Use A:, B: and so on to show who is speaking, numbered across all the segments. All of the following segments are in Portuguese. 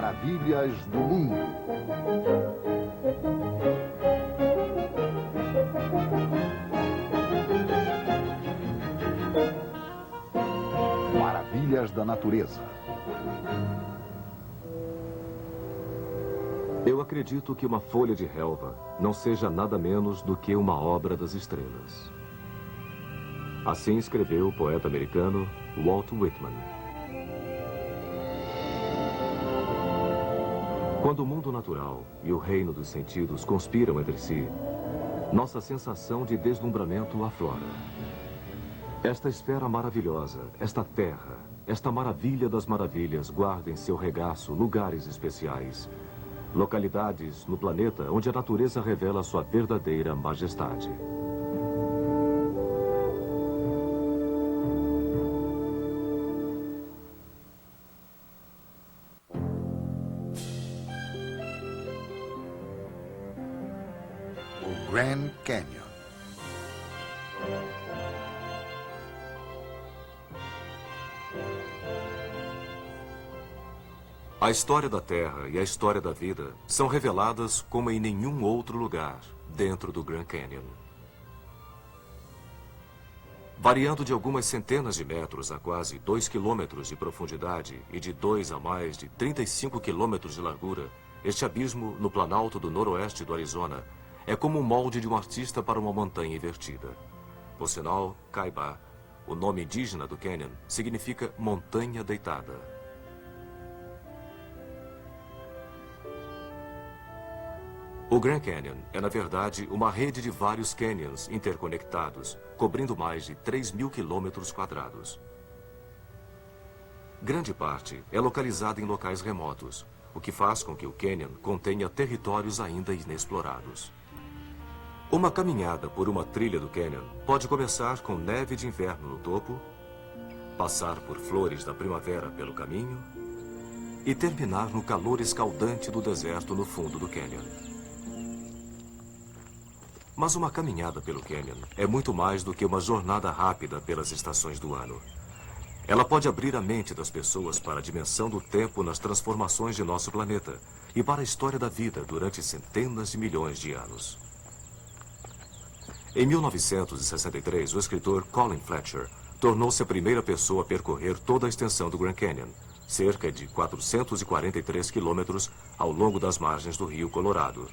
A: Maravilhas do Mundo. Maravilhas da Natureza.
B: Eu acredito que uma folha de relva não seja nada menos do que uma obra das estrelas. Assim escreveu o poeta americano Walt Whitman. Quando o mundo natural e o reino dos sentidos conspiram entre si, nossa sensação de deslumbramento aflora. Esta esfera maravilhosa, esta terra, esta maravilha das maravilhas guarda em seu regaço lugares especiais, localidades no planeta onde a natureza revela sua verdadeira majestade.
A: O Grand Canyon.
B: A história da Terra e a história da vida são reveladas como em nenhum outro lugar dentro do Grand Canyon. Variando de algumas centenas de metros a quase 2 quilômetros de profundidade e de 2 a mais de 35 quilômetros de largura, este abismo no planalto do noroeste do Arizona é como o molde de um artista para uma montanha invertida. Por sinal, Kaibá, o nome indígena do Canyon, significa montanha deitada. O Grand Canyon é, na verdade, uma rede de vários canyons interconectados, cobrindo mais de 3.000 quilômetros quadrados. Grande parte é localizada em locais remotos, o que faz com que o canyon contenha territórios ainda inexplorados. Uma caminhada por uma trilha do canyon pode começar com neve de inverno no topo, passar por flores da primavera pelo caminho e terminar no calor escaldante do deserto no fundo do canyon. Mas uma caminhada pelo canyon é muito mais do que uma jornada rápida pelas estações do ano. Ela pode abrir a mente das pessoas para a dimensão do tempo nas transformações de nosso planeta e para a história da vida durante centenas de milhões de anos. Em 1963, o escritor Colin Fletcher tornou-se a primeira pessoa a percorrer toda a extensão do Grand Canyon, cerca de 443 quilômetros ao longo das margens do Rio Colorado.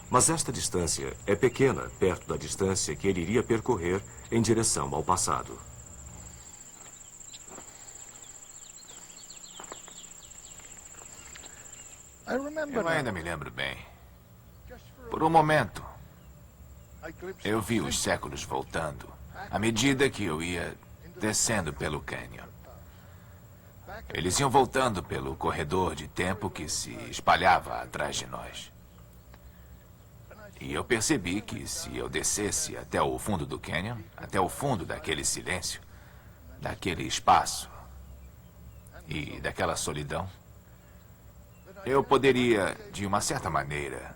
B: Mas esta distância é pequena perto da distância que ele iria percorrer em direção ao passado.
C: Eu ainda me lembro bem. Por um momento, eu vi os séculos voltando à medida que eu ia descendo pelo cânion. Eles iam voltando pelo corredor de tempo que se espalhava atrás de nós. E eu percebi que se eu descesse até o fundo do canyon, até o fundo daquele silêncio, daquele espaço e daquela solidão, eu poderia, de uma certa maneira,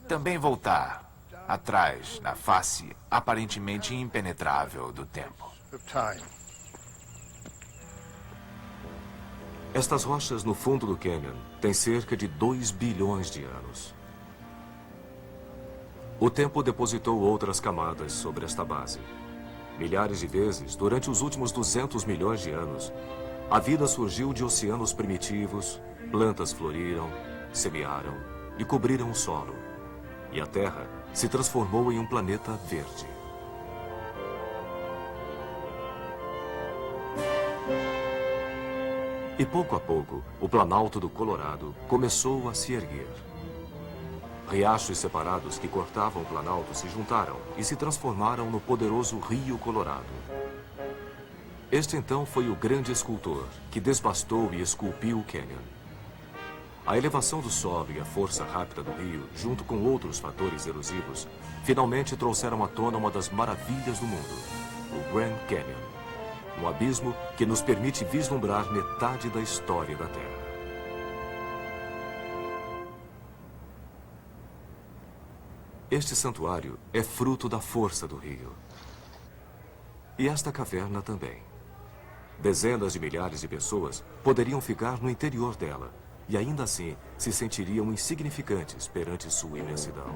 C: também voltar atrás na face aparentemente impenetrável do tempo.
B: Estas rochas no fundo do canyon têm cerca de 2 bilhões de anos. O tempo depositou outras camadas sobre esta base. Milhares de vezes, durante os últimos 200 milhões de anos, a vida surgiu de oceanos primitivos, plantas floriram, semearam e cobriram o solo. E a Terra se transformou em um planeta verde. E pouco a pouco, o Planalto do Colorado começou a se erguer. Riachos separados que cortavam o Planalto se juntaram e se transformaram no poderoso Rio Colorado. Este então foi o grande escultor que desbastou e esculpiu o canyon. A elevação do solo e a força rápida do rio, junto com outros fatores erosivos, finalmente trouxeram à tona uma das maravilhas do mundo, o Grand Canyon, um abismo que nos permite vislumbrar metade da história da Terra. Este santuário é fruto da força do rio. E esta caverna também. dezenas de milhares de pessoas poderiam ficar no interior dela e ainda assim se sentiriam insignificantes perante sua imensidão.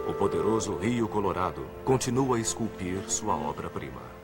B: O poderoso Rio Colorado continua a esculpir sua obra-prima.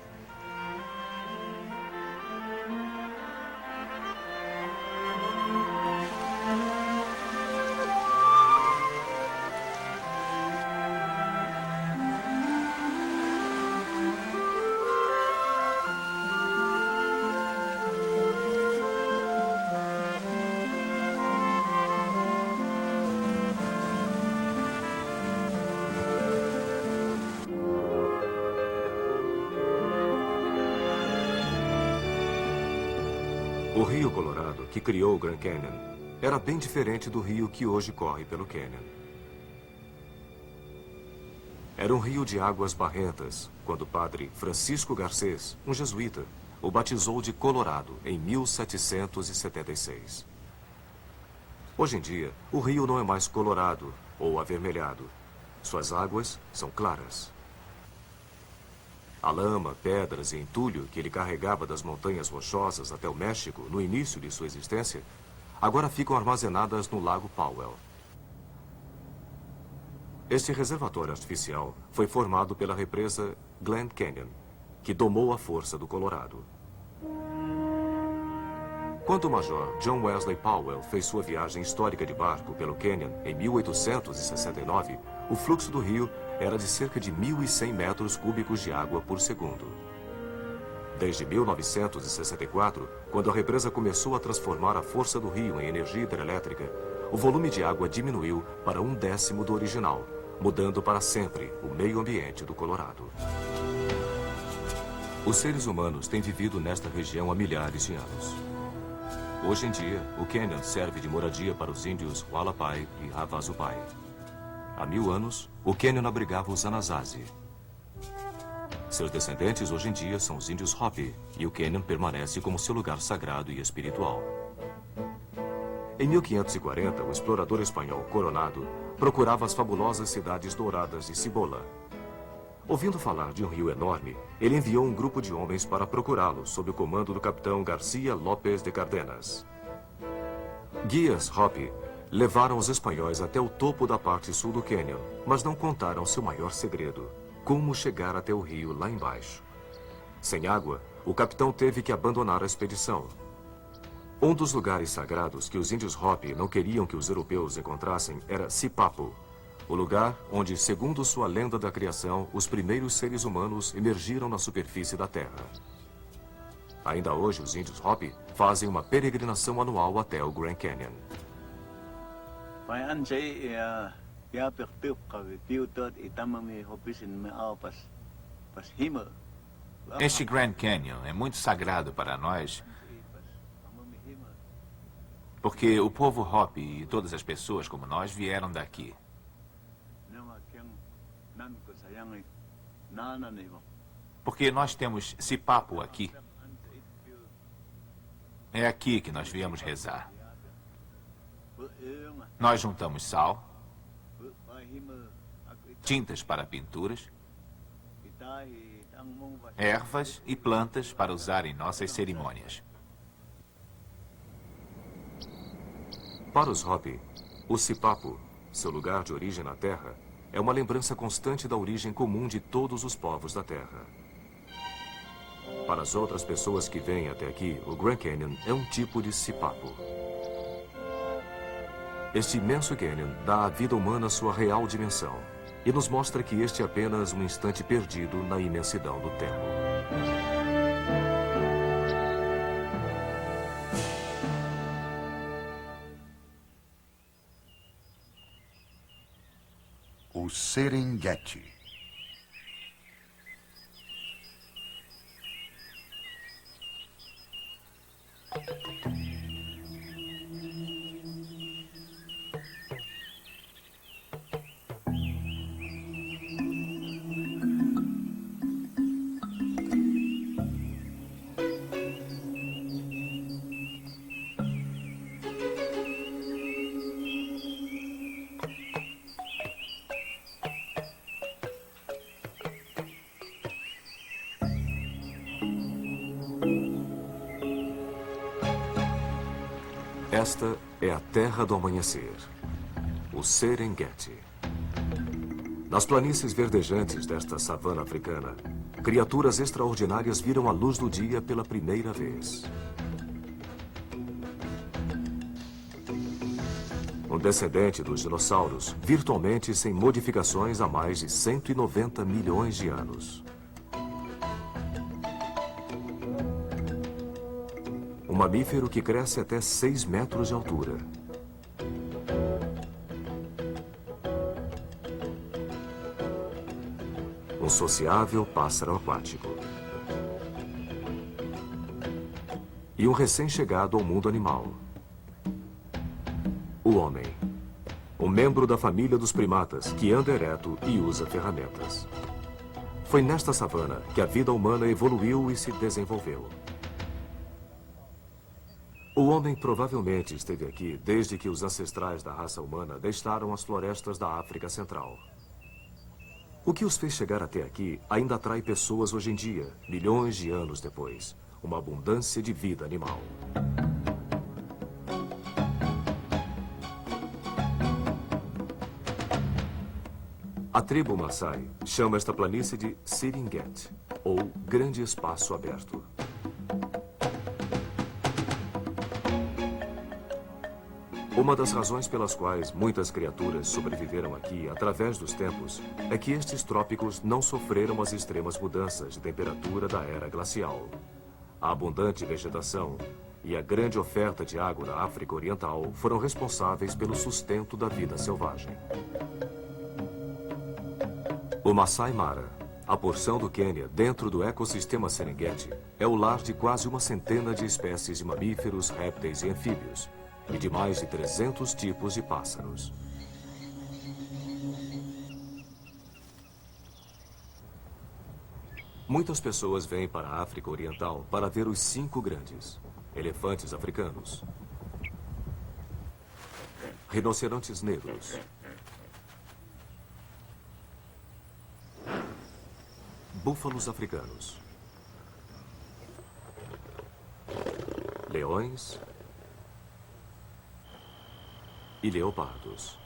B: O Rio Colorado, que criou o Grand Canyon, era bem diferente do rio que hoje corre pelo Canyon. Era um rio de águas barrentas, quando o padre Francisco Garcês, um jesuíta, o batizou de Colorado em 1776. Hoje em dia, o rio não é mais colorado ou avermelhado. Suas águas são claras. A lama, pedras e entulho que ele carregava das montanhas rochosas até o México no início de sua existência, agora ficam armazenadas no Lago Powell. Este reservatório artificial foi formado pela represa Glen Canyon, que domou a força do Colorado. Quando o Major John Wesley Powell fez sua viagem histórica de barco pelo Canyon em 1869, o fluxo do rio era de cerca de 1.100 metros cúbicos de água por segundo. Desde 1964, quando a represa começou a transformar a força do rio em energia hidrelétrica, o volume de água diminuiu para 1/10 do original, mudando para sempre o meio ambiente do Colorado. Os seres humanos têm vivido nesta região há milhares de anos. Hoje em dia, o Canyon serve de moradia para os índios Hualapai e Havasupai. Há 1000 anos, o Canyon abrigava os Anasazi. Seus descendentes hoje em dia são os índios Hopi, e o Canyon permanece como seu lugar sagrado e espiritual. Em 1540, o explorador espanhol Coronado procurava as fabulosas cidades douradas de Cibola. Ouvindo falar de um rio enorme, ele enviou um grupo de homens para procurá-lo sob o comando do capitão Garcia López de Cardenas. Guias Hopi levaram os espanhóis até o topo da parte sul do Canyon, mas não contaram seu maior segredo: como chegar até o rio lá embaixo. Sem água, o capitão teve que abandonar a expedição. Um dos lugares sagrados que os índios Hopi não queriam que os europeus encontrassem era Sipapo, o lugar onde, segundo sua lenda da criação, os primeiros seres humanos emergiram na superfície da Terra. Ainda hoje, os índios Hopi fazem uma peregrinação anual até o Grand Canyon.
C: Este Grand Canyon é muito sagrado para nós, porque o povo Hopi e todas as pessoas como nós vieram daqui. Porque nós temos Sipapo aqui. É aqui que nós viemos rezar. Nós juntamos sal, tintas para pinturas, ervas e plantas para usar em nossas cerimônias.
B: Para os Hopi, o Sipapo, seu lugar de origem na Terra, é uma lembrança constante da origem comum de todos os povos da Terra. Para as outras pessoas que vêm até aqui, o Grand Canyon é um tipo de Sipapo. Este imenso canyon dá à vida humana sua real dimensão e nos mostra que este é apenas um instante perdido na imensidão do tempo.
A: O Serengeti.
B: Esta é a terra do amanhecer, o Serengeti. Nas planícies verdejantes desta savana africana, criaturas extraordinárias viram a luz do dia pela primeira vez. Um descendente dos dinossauros, virtualmente sem modificações há mais de 190 milhões de anos. Um mamífero que cresce até 6 metros de altura. Um sociável pássaro aquático. E um recém-chegado ao mundo animal. O homem. Um membro da família dos primatas que anda ereto e usa ferramentas. Foi nesta savana que a vida humana evoluiu e se desenvolveu. O homem provavelmente esteve aqui desde que os ancestrais da raça humana deixaram as florestas da África Central. O que os fez chegar até aqui ainda atrai pessoas hoje em dia, milhões de anos depois. Uma abundância de vida animal. A tribo Maasai chama esta planície de Serengeti, ou Grande Espaço Aberto. Uma das razões pelas quais muitas criaturas sobreviveram aqui através dos tempos é que estes trópicos não sofreram as extremas mudanças de temperatura da era glacial. A abundante vegetação e a grande oferta de água da África Oriental foram responsáveis pelo sustento da vida selvagem. O Masai Mara, a porção do Quênia dentro do ecossistema Serengeti, é o lar de quase uma centena de espécies de mamíferos, répteis e anfíbios, e de mais de 300 tipos de pássaros. Muitas pessoas vêm para a África Oriental para ver os 5 grandes elefantes africanos, rinocerontes negros, búfalos africanos, leões e leopardos.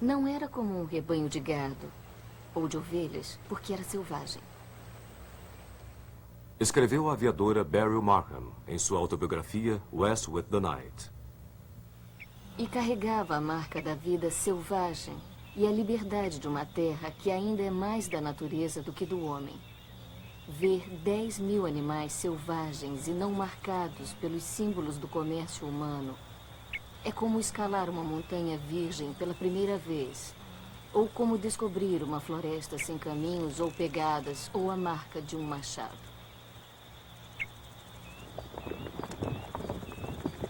D: Não era como um rebanho de gado ou de ovelhas, porque era selvagem.
B: Escreveu a aviadora Beryl Markham em sua autobiografia West with the Night.
D: E carregava a marca da vida selvagem e a liberdade de uma terra que ainda é mais da natureza do que do homem. Ver 10 mil animais selvagens e não marcados pelos símbolos do comércio humano é como escalar uma montanha virgem pela primeira vez, ou como descobrir uma floresta sem caminhos ou pegadas, ou a marca de um machado.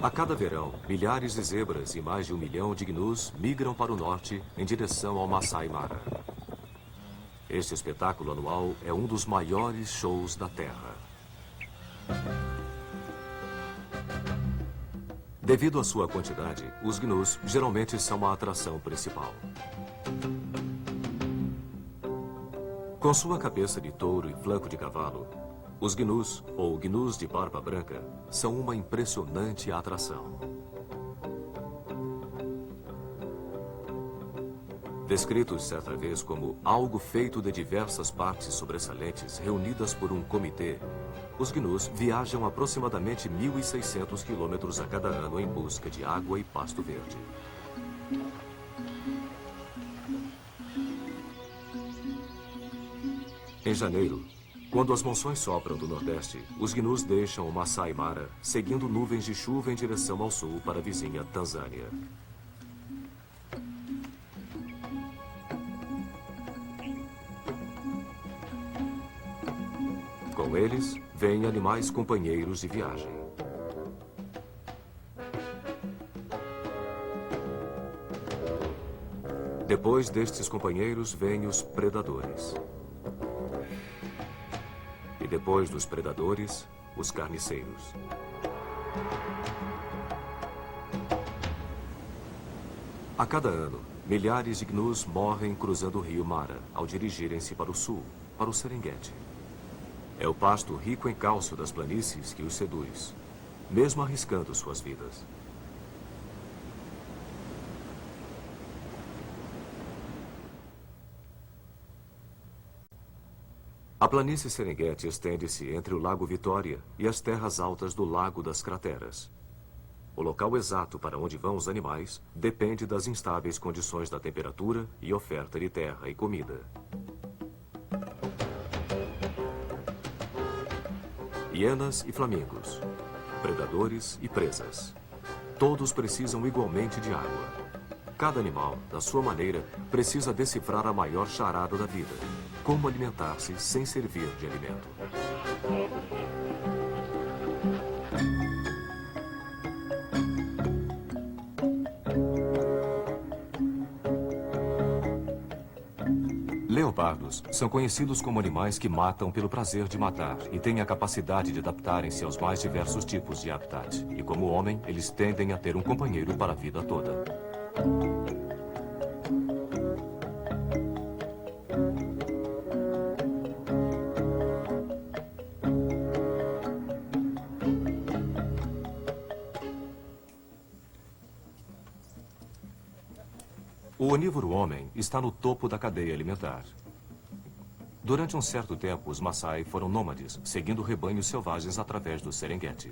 B: A cada verão, milhares de zebras e mais de 1 milhão de gnus migram para o norte em direção ao Masai Mara. Este espetáculo anual é um dos maiores shows da Terra. Devido à sua quantidade, os gnus geralmente são a atração principal. Com sua cabeça de touro e flanco de cavalo, os gnus, ou gnus de barba branca, são uma impressionante atração. Descritos certa vez como algo feito de diversas partes sobressalentes reunidas por um comitê, Os gnus viajam aproximadamente 1.600 quilômetros a cada ano em busca de água e pasto verde. Em janeiro, quando as monções sopram do nordeste, os gnus deixam o Masai Mara, seguindo nuvens de chuva em direção ao sul para a vizinha Tanzânia. Com eles, vêm animais companheiros de viagem. Depois destes companheiros, vêm os predadores. E depois dos predadores, os carniceiros. A cada ano, milhares de gnus morrem cruzando o rio Mara ao dirigirem-se para o sul, para o Serengeti. É o pasto rico em cálcio das planícies que os seduz, mesmo arriscando suas vidas. A planície Serengeti estende-se entre o Lago Vitória e as terras altas do Lago das Crateras. O local exato para onde vão os animais depende das instáveis condições da temperatura e oferta de terra e comida. Hienas e flamingos, predadores e presas. Todos precisam igualmente de água. Cada animal, da sua maneira, precisa decifrar a maior charada da vida: como alimentar-se sem servir de alimento. Leopardos são conhecidos como animais que matam pelo prazer de matar e têm a capacidade de adaptarem-se aos mais diversos tipos de habitat. E como homem, eles tendem a ter um companheiro para a vida toda. O onívoro homem está no topo da cadeia alimentar. Durante um certo tempo, os Maasai foram nômades, seguindo rebanhos selvagens através do Serengeti.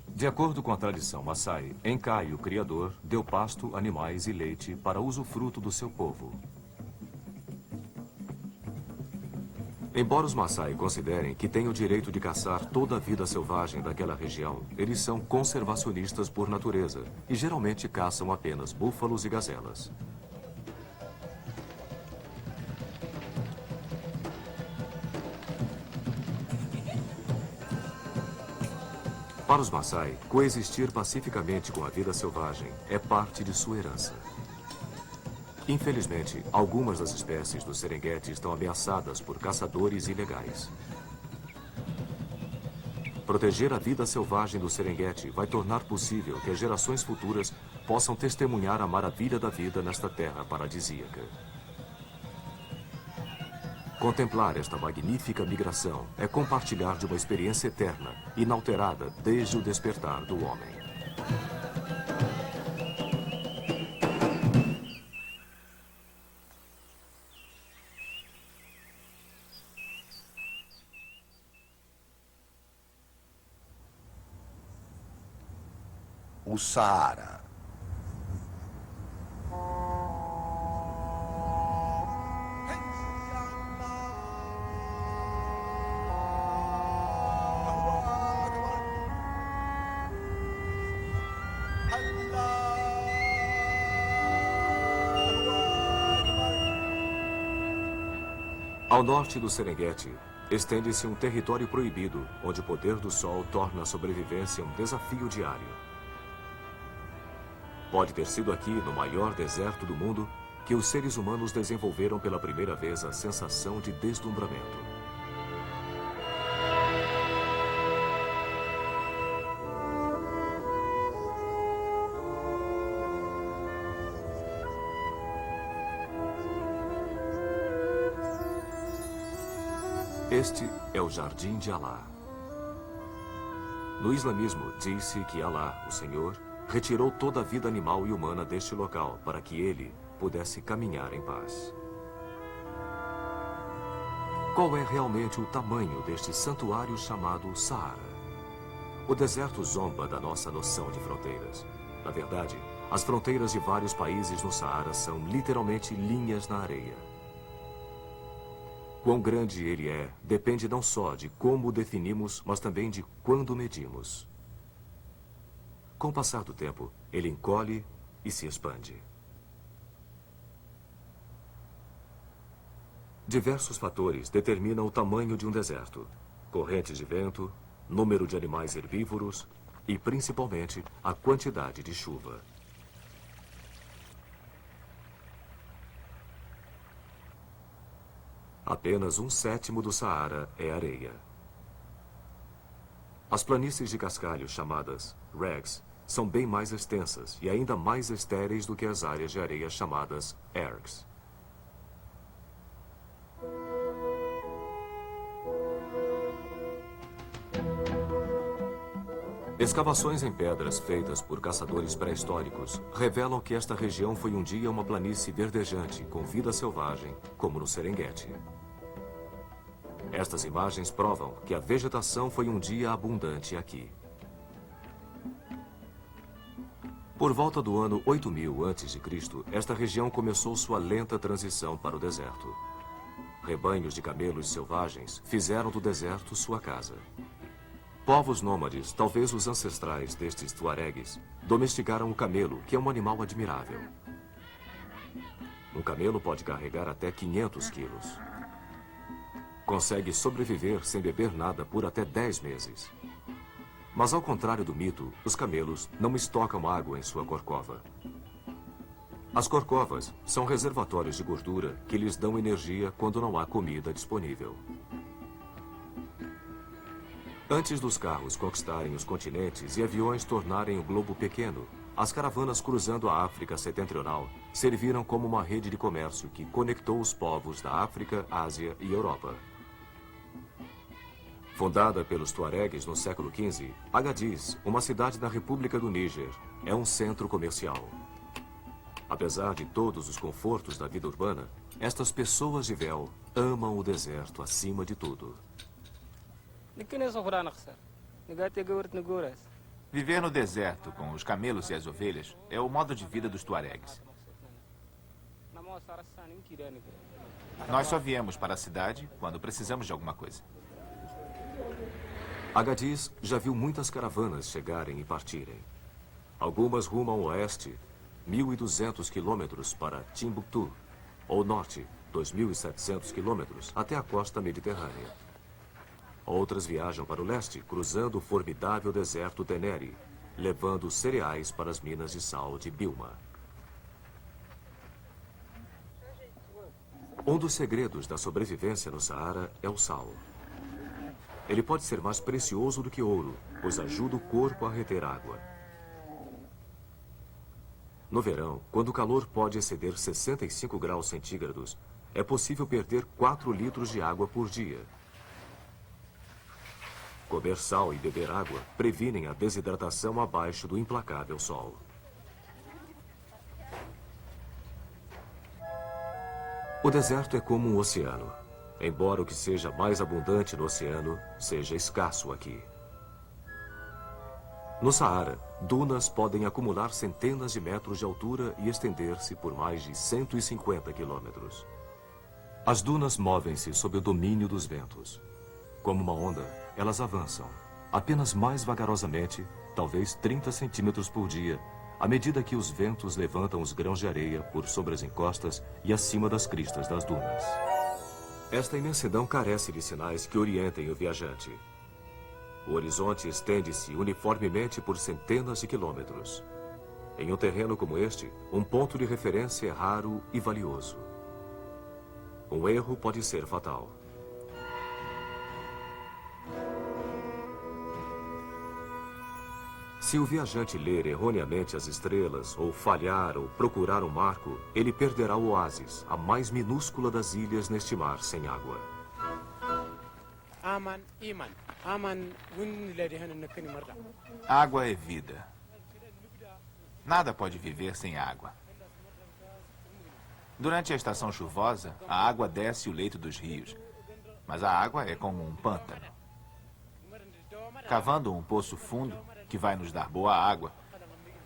B: De acordo com a tradição Maasai, Enkai, o criador, deu pasto, animais e leite para usufruto do seu povo. Embora os Maasai considerem que têm o direito de caçar toda a vida selvagem daquela região, eles são conservacionistas por natureza e geralmente caçam apenas búfalos e gazelas. Para os Maasai, coexistir pacificamente com a vida selvagem é parte de sua herança. Infelizmente, algumas das espécies do Serengeti estão ameaçadas por caçadores ilegais. Proteger a vida selvagem do Serengeti vai tornar possível que as gerações futuras possam testemunhar a maravilha da vida nesta terra paradisíaca. Contemplar esta magnífica migração é compartilhar de uma experiência eterna, inalterada desde o despertar do homem.
A: O Saara.
B: Ao norte do Serengeti, estende-se um território proibido, onde o poder do sol torna a sobrevivência um desafio diário. Pode ter sido aqui, no maior deserto do mundo, que os seres humanos desenvolveram pela primeira vez a sensação de deslumbramento. Este é o Jardim de Alá. No islamismo, diz-se que Alá, o Senhor, retirou toda a vida animal e humana deste local para que ele pudesse caminhar em paz. Qual é realmente o tamanho deste santuário chamado Saara? O deserto zomba da nossa noção de fronteiras. Na verdade, as fronteiras de vários países no Saara são literalmente linhas na areia. Quão grande ele é depende não só de como o definimos, mas também de quando medimos. Com o passar do tempo, ele encolhe e se expande. Diversos fatores determinam o tamanho de um deserto: correntes de vento, número de animais herbívoros e, principalmente, a quantidade de chuva. Apenas 1/7 do Saara é areia. As planícies de cascalho, chamadas regs, são bem mais extensas e ainda mais estéreis do que as áreas de areia chamadas ergs. Escavações em pedras feitas por caçadores pré-históricos revelam que esta região foi um dia uma planície verdejante com vida selvagem, como no Serengeti. Estas imagens provam que a vegetação foi um dia abundante aqui. Por volta do ano 8000 a.C., esta região começou sua lenta transição para o deserto. Rebanhos de camelos selvagens fizeram do deserto sua casa. Povos nômades, talvez os ancestrais destes tuaregues, domesticaram o camelo, que é um animal admirável. Um camelo pode carregar até 500 quilos. Consegue sobreviver sem beber nada por até 10 meses. Mas ao contrário do mito, os camelos não estocam água em sua corcova. As corcovas são reservatórios de gordura que lhes dão energia quando não há comida disponível. Antes dos carros conquistarem os continentes e aviões tornarem o globo pequeno, as caravanas cruzando a África setentrional serviram como uma rede de comércio que conectou os povos da África, Ásia e Europa. Fundada pelos tuaregues no século XV, Agadez, uma cidade na República do Níger, é um centro comercial. Apesar de todos os confortos da vida urbana, estas pessoas de véu amam o deserto acima de tudo.
C: Viver no deserto com os camelos e as ovelhas é o modo de vida dos tuaregues. Nós só viemos para a cidade quando precisamos de alguma coisa.
B: Agadez já viu muitas caravanas chegarem e partirem. Algumas rumo ao oeste, 1.200 quilômetros para Timbuktu, ou norte, 2.700 quilômetros até a costa mediterrânea. Outras viajam para o leste, cruzando o formidável deserto Teneri, levando cereais para as minas de sal de Bilma. Um dos segredos da sobrevivência no Saara é o sal. Ele pode ser mais precioso do que ouro, pois ajuda o corpo a reter água. No verão, quando o calor pode exceder 65 graus centígrados, é possível perder 4 litros de água por dia. Comer sal e beber água previnem a desidratação abaixo do implacável sol. O deserto é como um oceano. Embora o que seja mais abundante no oceano, seja escasso aqui. No Saara, dunas podem acumular centenas de metros de altura e estender-se por mais de 150 quilômetros. As dunas movem-se sob o domínio dos ventos. Como uma onda, elas avançam, apenas mais vagarosamente, talvez 30 centímetros por dia, à medida que os ventos levantam os grãos de areia por sobre as encostas e acima das cristas das dunas. Esta imensidão carece de sinais que orientem o viajante. O horizonte estende-se uniformemente por centenas de quilômetros. Em um terreno como este, um ponto de referência é raro e valioso. Um erro pode ser fatal. Se o viajante ler erroneamente as estrelas, ou falhar, ou procurar um marco, ele perderá o oásis, a mais minúscula das ilhas neste mar sem água.
C: Água é vida. Nada pode viver sem água. Durante a estação chuvosa, a água desce o leito dos rios. mas a água é como um pântano. Cavando um poço fundo, que vai nos dar boa água,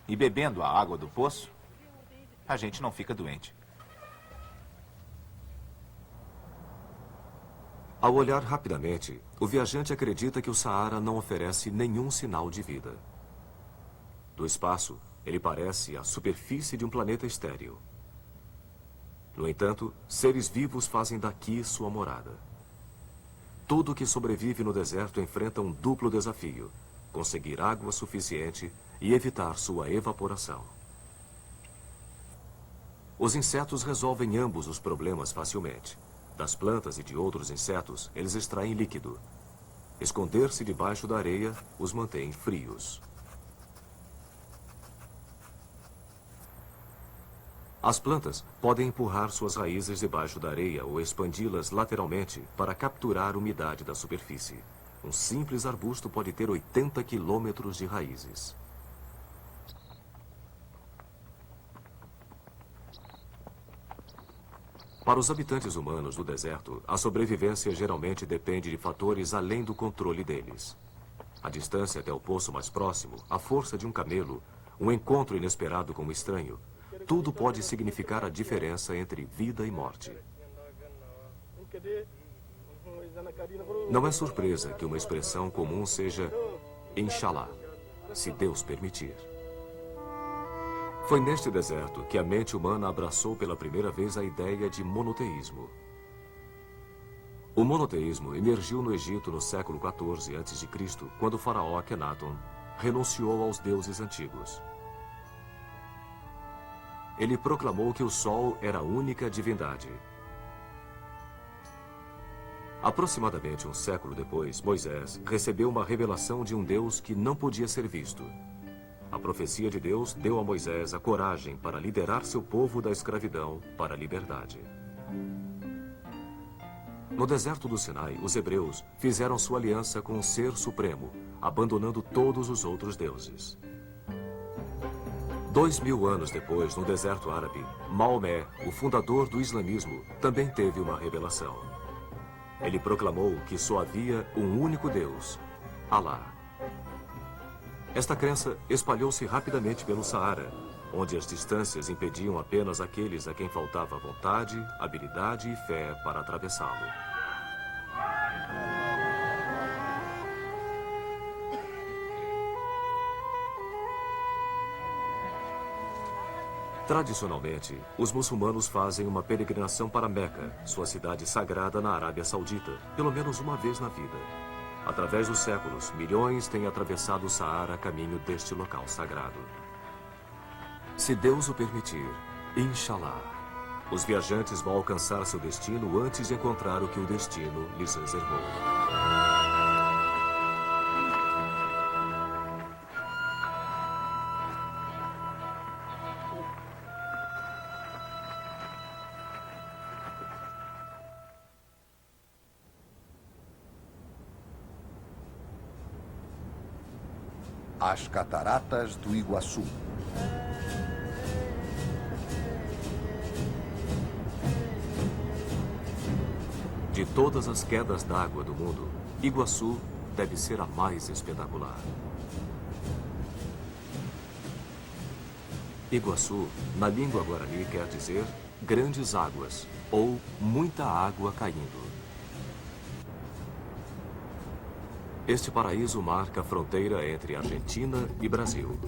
C: e bebendo a água do poço, a gente não fica doente.
B: Ao olhar rapidamente, o viajante acredita que o Saara não oferece nenhum sinal de vida. Do espaço, ele parece a superfície de um planeta estéril. No entanto, seres vivos fazem daqui sua morada. Tudo que sobrevive no deserto enfrenta um duplo desafio: conseguir água suficiente e evitar sua evaporação. Os insetos resolvem ambos os problemas facilmente. Das plantas e de outros insetos, eles extraem líquido. Esconder-se debaixo da areia os mantém frios. As plantas podem empurrar suas raízes debaixo da areia ou expandi-las lateralmente para capturar a umidade da superfície. Um simples arbusto pode ter 80 quilômetros de raízes. Para os habitantes humanos do deserto, a sobrevivência geralmente depende de fatores além do controle deles. A distância até o poço mais próximo, a força de um camelo, um encontro inesperado com um estranho, tudo pode significar a diferença entre vida e morte. Não é surpresa que uma expressão comum seja Inshallah, se Deus permitir. Foi neste deserto que a mente humana abraçou pela primeira vez a ideia de monoteísmo. O monoteísmo emergiu no Egito no século XIV a.C., quando o faraó Akhenaton renunciou aos deuses antigos. Ele proclamou que o sol era a única divindade. Aproximadamente um século depois, Moisés recebeu uma revelação de um Deus que não podia ser visto. A profecia de Deus deu a Moisés a coragem para liderar seu povo da escravidão para a liberdade. No deserto do Sinai, os hebreus fizeram sua aliança com o Ser Supremo, abandonando todos os outros deuses. 2000 anos depois, no deserto árabe, Maomé, o fundador do islamismo, também teve uma revelação. Ele proclamou que só havia um único Deus, Alá. Esta crença espalhou-se rapidamente pelo Saara, onde as distâncias impediam apenas aqueles a quem faltava vontade, habilidade e fé para atravessá-lo. Tradicionalmente, os muçulmanos fazem uma peregrinação para Meca, sua cidade sagrada na Arábia Saudita, pelo menos uma vez na vida. Através dos séculos, milhões têm atravessado o Saara a caminho deste local sagrado. Se Deus o permitir, Inshallah, os viajantes vão alcançar seu destino antes de encontrar o que o destino lhes reservou.
A: As Cataratas do Iguaçu.
B: De todas as quedas d'água do mundo, Iguaçu deve ser a mais espetacular. Iguaçu, na língua guarani, quer dizer grandes águas ou muita água caindo. Este paraíso marca a fronteira entre Argentina e Brasil.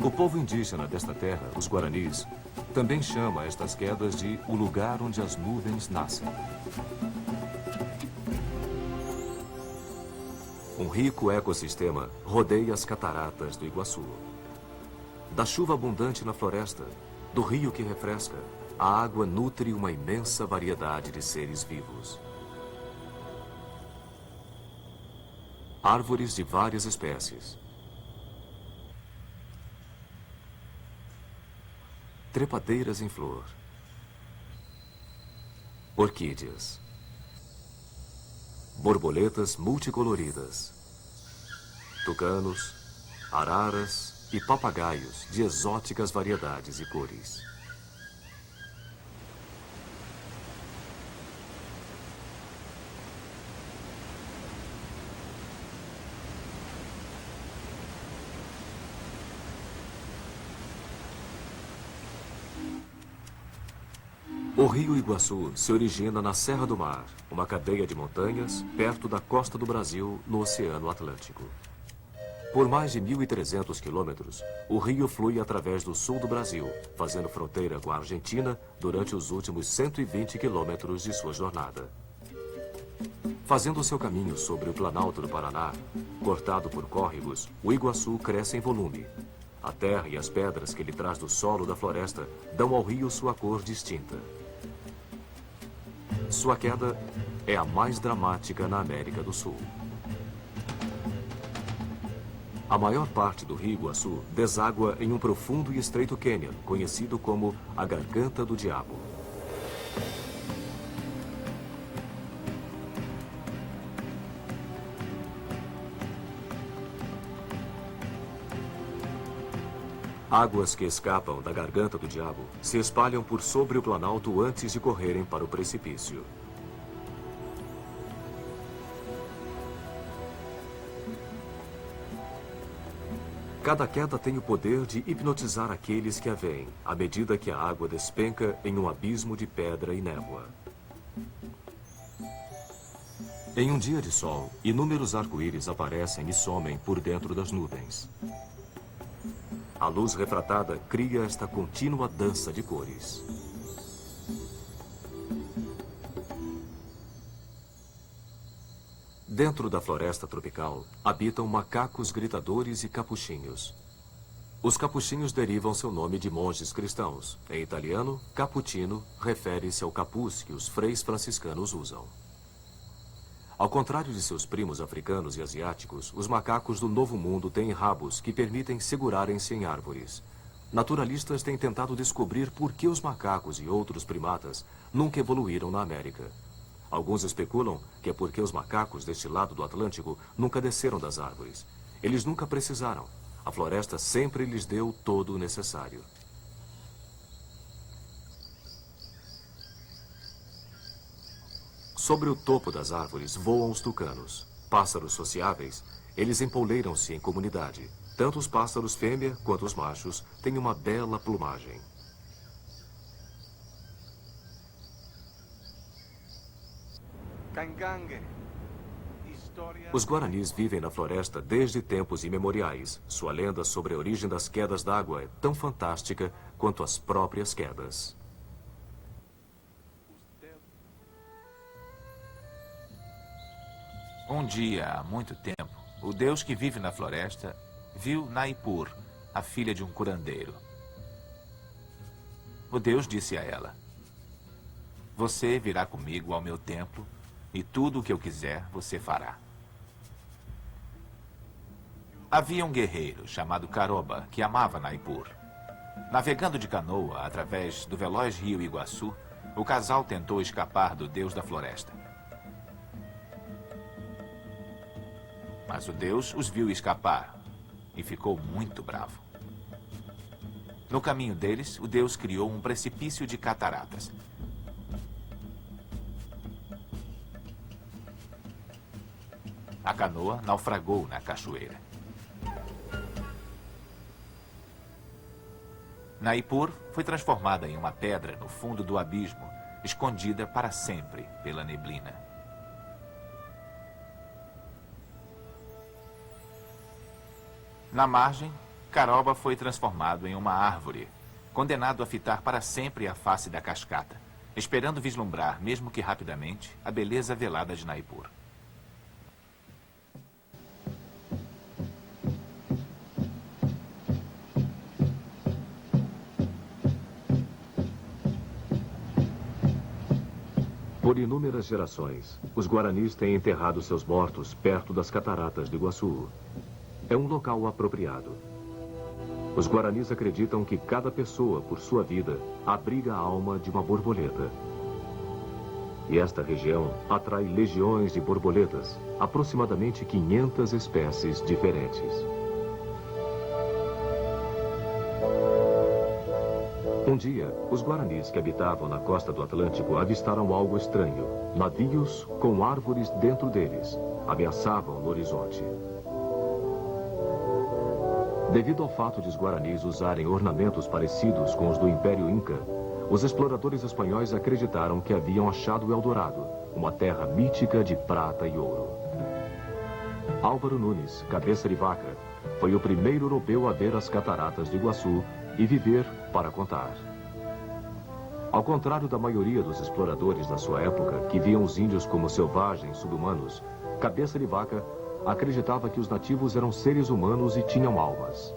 B: O povo indígena desta terra, os guaranis, também chama estas quedas de o lugar onde as nuvens nascem. Um rico ecossistema rodeia as cataratas do Iguaçu. Da chuva abundante na floresta, do rio que refresca, a água nutre uma imensa variedade de seres vivos. Árvores de várias espécies. Trepadeiras em flor. Orquídeas. Borboletas multicoloridas. tucanos, araras e papagaios de exóticas variedades e cores. O rio Iguaçu se origina na Serra do Mar, uma cadeia de montanhas perto da costa do Brasil, no Oceano Atlântico. Por mais de 1.300 quilômetros, o rio flui através do sul do Brasil, fazendo fronteira com a Argentina durante os últimos 120 quilômetros de sua jornada. Fazendo seu caminho sobre o Planalto do Paraná, cortado por córregos, o Iguaçu cresce em volume. A terra e as pedras que ele traz do solo da floresta dão ao rio sua cor distinta. Sua queda é a mais dramática na América do Sul. A maior parte do rio Iguaçu deságua em um profundo e estreito cânion, conhecido como a Garganta do Diabo. Águas que escapam da Garganta do Diabo se espalham por sobre o Planalto antes de correrem para o precipício. Cada queda tem o poder de hipnotizar aqueles que a veem, à medida que a água despenca em um abismo de pedra e névoa. Em um dia de sol, inúmeros arco-íris aparecem e somem por dentro das nuvens. A luz refratada cria esta contínua dança de cores. Dentro da floresta tropical, habitam macacos gritadores e capuchinhos. Os capuchinhos derivam seu nome de monges cristãos. Em italiano, cappuccino refere-se ao capuz que os freis franciscanos usam. Ao contrário de seus primos africanos e asiáticos, os macacos do Novo Mundo têm rabos que permitem segurarem-se em árvores. Naturalistas têm tentado descobrir por que os macacos e outros primatas nunca evoluíram na América. Alguns especulam que é porque os macacos deste lado do Atlântico nunca desceram das árvores. Eles nunca precisaram. A floresta sempre lhes deu todo o necessário. Sobre o topo das árvores voam os tucanos. Pássaros sociáveis, eles empolleiram-se em comunidade. Tanto os pássaros fêmea quanto os machos têm uma bela plumagem. Os guaranis vivem na floresta desde tempos imemoriais. Sua lenda sobre a origem das quedas d'água é tão fantástica quanto as próprias quedas.
C: Um dia, há muito tempo, o deus que vive na floresta viu Naipur, a filha de um curandeiro. O deus disse a ela: "Você virá comigo ao meu templo e tudo o que eu quiser você fará." Havia um guerreiro chamado Caroba que amava Naipur. Navegando de canoa através do veloz rio Iguaçu, o casal tentou escapar do deus da floresta. Mas o deus os viu escapar e ficou muito bravo. No caminho deles, o deus criou um precipício de cataratas. A canoa naufragou na cachoeira. Naipur foi transformada em uma pedra no fundo do abismo, escondida para sempre pela neblina. Na margem, Caroba foi transformado em uma árvore, condenado a fitar para sempre a face da cascata, esperando vislumbrar, mesmo que rapidamente, a beleza velada de Naipur.
B: Por inúmeras gerações, os guaranis têm enterrado seus mortos perto das cataratas de Iguaçu. É um local apropriado. Os guaranis acreditam que cada pessoa, por sua vida, abriga a alma de uma borboleta. E esta região atrai legiões de borboletas, aproximadamente 500 espécies diferentes. Um dia, os guaranis que habitavam na costa do Atlântico avistaram algo estranho. Navios com árvores dentro deles ameaçavam no horizonte. Devido ao fato de os guaranis usarem ornamentos parecidos com os do Império Inca, os exploradores espanhóis acreditaram que haviam achado o Eldorado, uma terra mítica de prata e ouro. Álvaro Nunes, cabeça de vaca, foi o primeiro europeu a ver as cataratas do Iguaçu e viver para contar. Ao contrário da maioria dos exploradores da sua época, que viam os índios como selvagens, subhumanos, Cabeça de Vaca acreditava que os nativos eram seres humanos e tinham almas.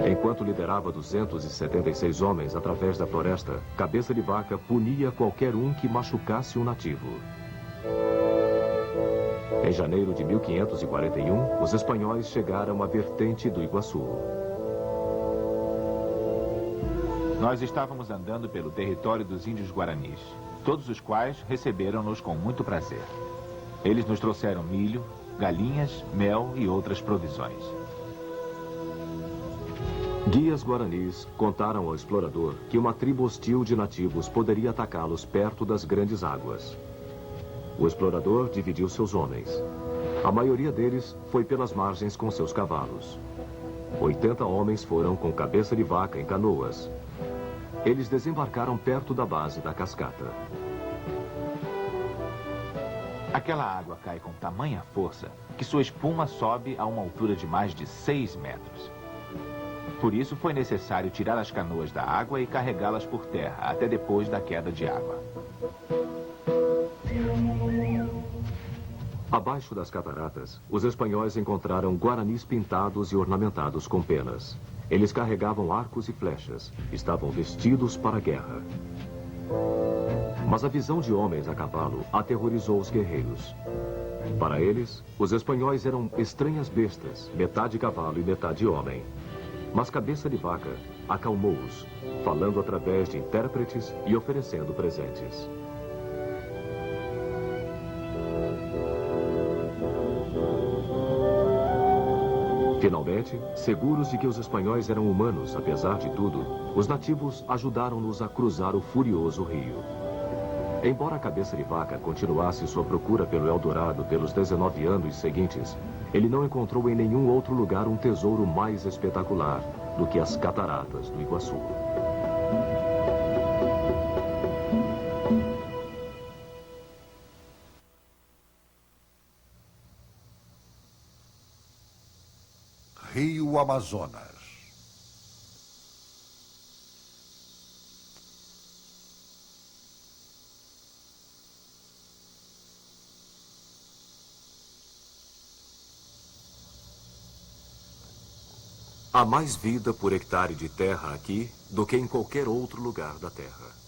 B: Enquanto liderava 276 homens através da floresta, Cabeça de Vaca punia qualquer um que machucasse um nativo. Em janeiro de 1541, os espanhóis chegaram à vertente do Iguaçu.
C: Nós estávamos andando pelo território dos índios guaranis, todos os quais receberam-nos com muito prazer. Eles nos trouxeram milho, galinhas, mel e outras provisões.
B: Guias guaranis contaram ao explorador que uma tribo hostil de nativos poderia atacá-los perto das grandes águas. O explorador dividiu seus homens. A maioria deles foi pelas margens com seus cavalos. 80 homens foram com Cabeça de Vaca em canoas. Eles desembarcaram perto da base da cascata.
C: Aquela água cai com tamanha força que sua espuma sobe a uma altura de mais de 6 metros. Por isso foi necessário tirar as canoas da água e carregá-las por terra até depois da queda de água.
B: Abaixo das cataratas, os espanhóis encontraram guaranis pintados e ornamentados com penas. Eles carregavam arcos e flechas, estavam vestidos para a guerra. Mas a visão de homens a cavalo aterrorizou os guerreiros. Para eles, os espanhóis eram estranhas bestas, metade cavalo e metade homem. Mas Cabeça de Vaca acalmou-os, falando através de intérpretes e oferecendo presentes. Finalmente, seguros de que os espanhóis eram humanos, apesar de tudo, os nativos ajudaram-nos a cruzar o furioso rio. Embora a Cabeça de Vaca continuasse sua procura pelo Eldorado pelos 19 anos seguintes, ele não encontrou em nenhum outro lugar um tesouro mais espetacular do que as cataratas do Iguaçu.
A: Rio Amazonas.
B: Há mais vida por hectare de terra aqui do que em qualquer outro lugar da Terra.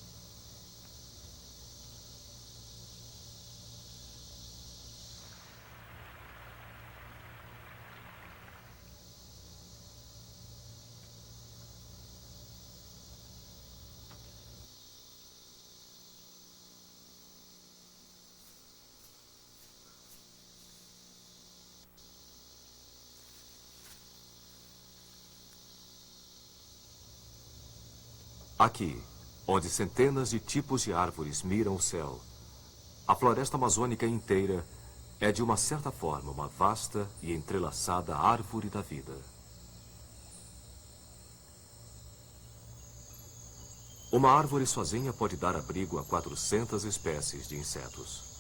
B: Aqui, onde centenas de tipos de árvores miram o céu, a floresta amazônica inteira é, de uma certa forma, uma vasta e entrelaçada árvore da vida. Uma árvore sozinha pode dar abrigo a 400 espécies de insetos.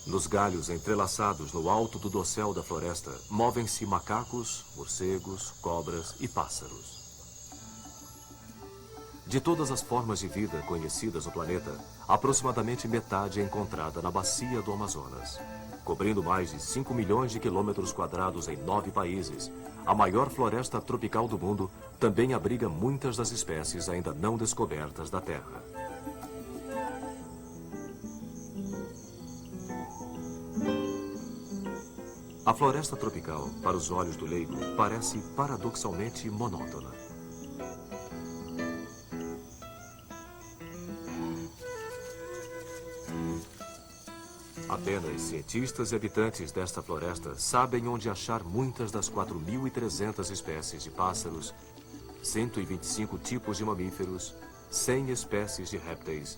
B: Nos galhos entrelaçados no alto do dossel da floresta, movem-se macacos, morcegos, cobras e pássaros. De todas as formas de vida conhecidas no planeta, aproximadamente metade é encontrada na bacia do Amazonas. Cobrindo mais de 5 milhões de quilômetros quadrados em 9 países, a maior floresta tropical do mundo também abriga muitas das espécies ainda não descobertas da Terra. A floresta tropical, para os olhos do leigo, parece paradoxalmente monótona. Apenas cientistas e habitantes desta floresta sabem onde achar muitas das 4.300 espécies de pássaros, 125 tipos de mamíferos, 100 espécies de répteis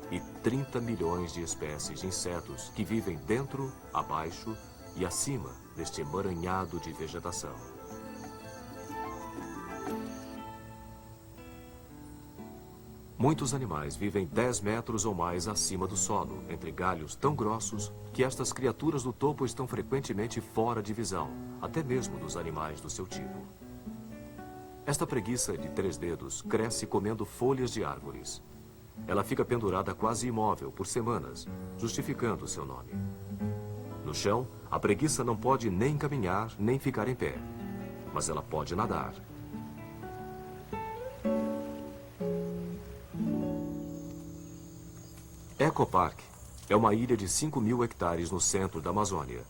B: e 30 milhões de espécies de insetos que vivem dentro, abaixo e acima deste emaranhado de vegetação. Muitos animais vivem 10 metros ou mais acima do solo, entre galhos tão grossos que estas criaturas do topo estão frequentemente fora de visão, até mesmo dos animais do seu tipo. Esta preguiça de 3 dedos cresce comendo folhas de árvores. Ela fica pendurada quase imóvel por semanas, justificando seu nome. No chão, a preguiça não pode nem caminhar, nem ficar em pé, mas ela pode nadar. Eco Park é uma ilha de 5.000 hectares no centro da Amazônia.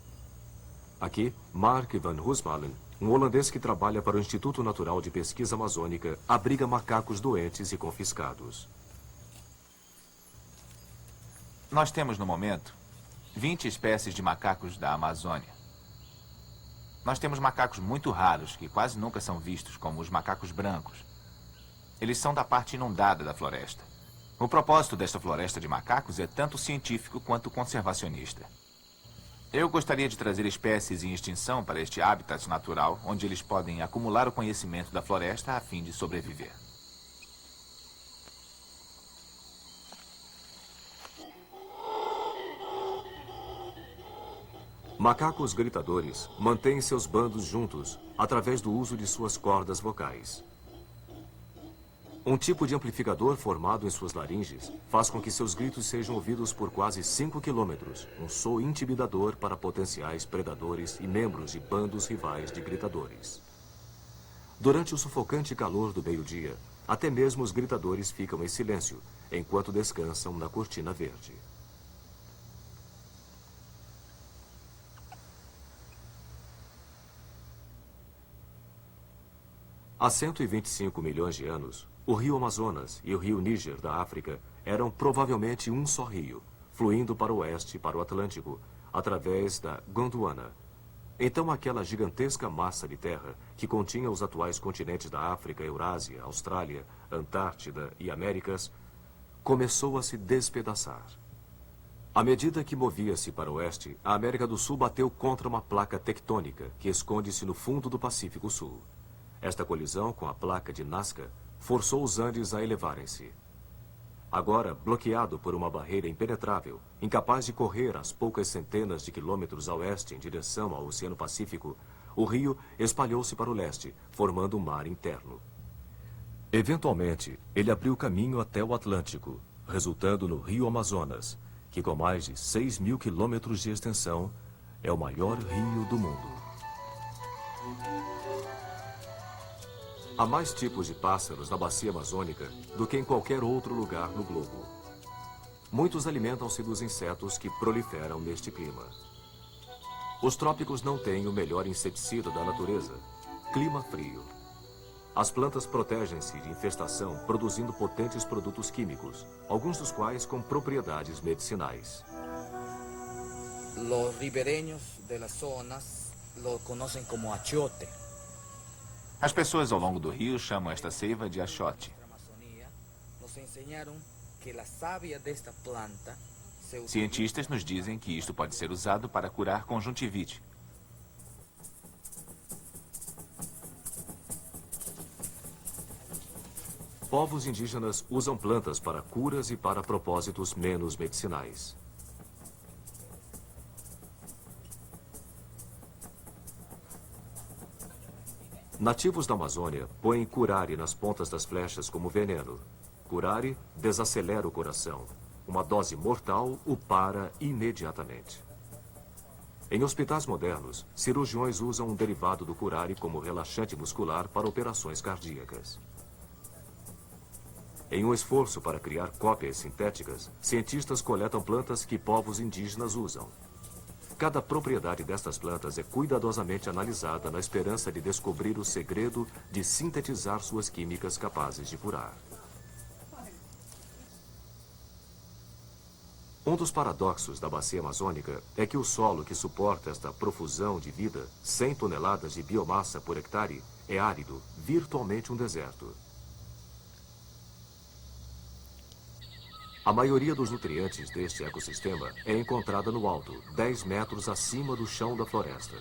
B: Aqui, Mark van Roosmalen, um holandês que trabalha para o Instituto Natural de Pesquisa Amazônica, abriga macacos doentes e confiscados.
C: Nós temos, no momento, 20 espécies de macacos da Amazônia. Nós temos macacos muito raros, que quase nunca são vistos, como os macacos brancos. Eles são da parte inundada da floresta. O propósito desta floresta de macacos é tanto científico quanto conservacionista. Eu gostaria de trazer espécies em extinção para este habitat natural, onde eles podem acumular o conhecimento da floresta a fim de sobreviver.
B: Macacos gritadores mantêm seus bandos juntos através do uso de suas cordas vocais. Um tipo de amplificador formado em suas laringes faz com que seus gritos sejam ouvidos por quase 5 quilômetros, um som intimidador para potenciais predadores e membros de bandos rivais de gritadores. Durante o sufocante calor do meio-dia, até mesmo os gritadores ficam em silêncio, enquanto descansam na cortina verde. Há 125 milhões de anos, o rio Amazonas e o rio Níger da África eram provavelmente um só rio, fluindo para o oeste e para o Atlântico, através da Gondwana. Então aquela gigantesca massa de terra, que continha os atuais continentes da África, Eurásia, Austrália, Antártida e Américas, começou a se despedaçar. À medida que movia-se para o oeste, a América do Sul bateu contra uma placa tectônica que esconde-se no fundo do Pacífico Sul. Esta colisão com a placa de Nazca forçou os Andes a elevarem-se. Agora, bloqueado por uma barreira impenetrável, incapaz de correr às poucas centenas de quilômetros a oeste em direção ao Oceano Pacífico, o rio espalhou-se para o leste, formando um mar interno. Eventualmente, ele abriu caminho até o Atlântico, resultando no rio Amazonas, que com mais de 6.000 quilômetros de extensão, é o maior rio do mundo. Há mais tipos de pássaros na bacia amazônica do que em qualquer outro lugar no globo. Muitos alimentam-se dos insetos que proliferam neste clima. Os trópicos não têm o melhor inseticida da natureza, clima frio. As plantas protegem-se de infestação produzindo potentes produtos químicos, alguns dos quais com propriedades medicinais.
E: Los ribereños de las zonas lo conocen como achiote.
C: As pessoas ao longo do rio chamam esta seiva de achote.
E: Nos ensinaram que a savia desta planta se
C: Cientistas nos dizem que isto pode ser usado para curar conjuntivite.
B: Povos indígenas usam plantas para curas e para propósitos menos medicinais. Nativos da Amazônia põem curare nas pontas das flechas como veneno. Curare desacelera o coração. Uma dose mortal o para imediatamente. Em hospitais modernos, cirurgiões usam um derivado do curare como relaxante muscular para operações cardíacas. Em um esforço para criar cópias sintéticas, cientistas coletam plantas que povos indígenas usam. Cada propriedade destas plantas é cuidadosamente analisada na esperança de descobrir o segredo de sintetizar suas químicas capazes de curar. Um dos paradoxos da bacia amazônica é que o solo que suporta esta profusão de vida, 100 toneladas de biomassa por hectare, é árido, virtualmente um deserto. A maioria dos nutrientes deste ecossistema é encontrada no alto, 10 metros acima do chão da floresta.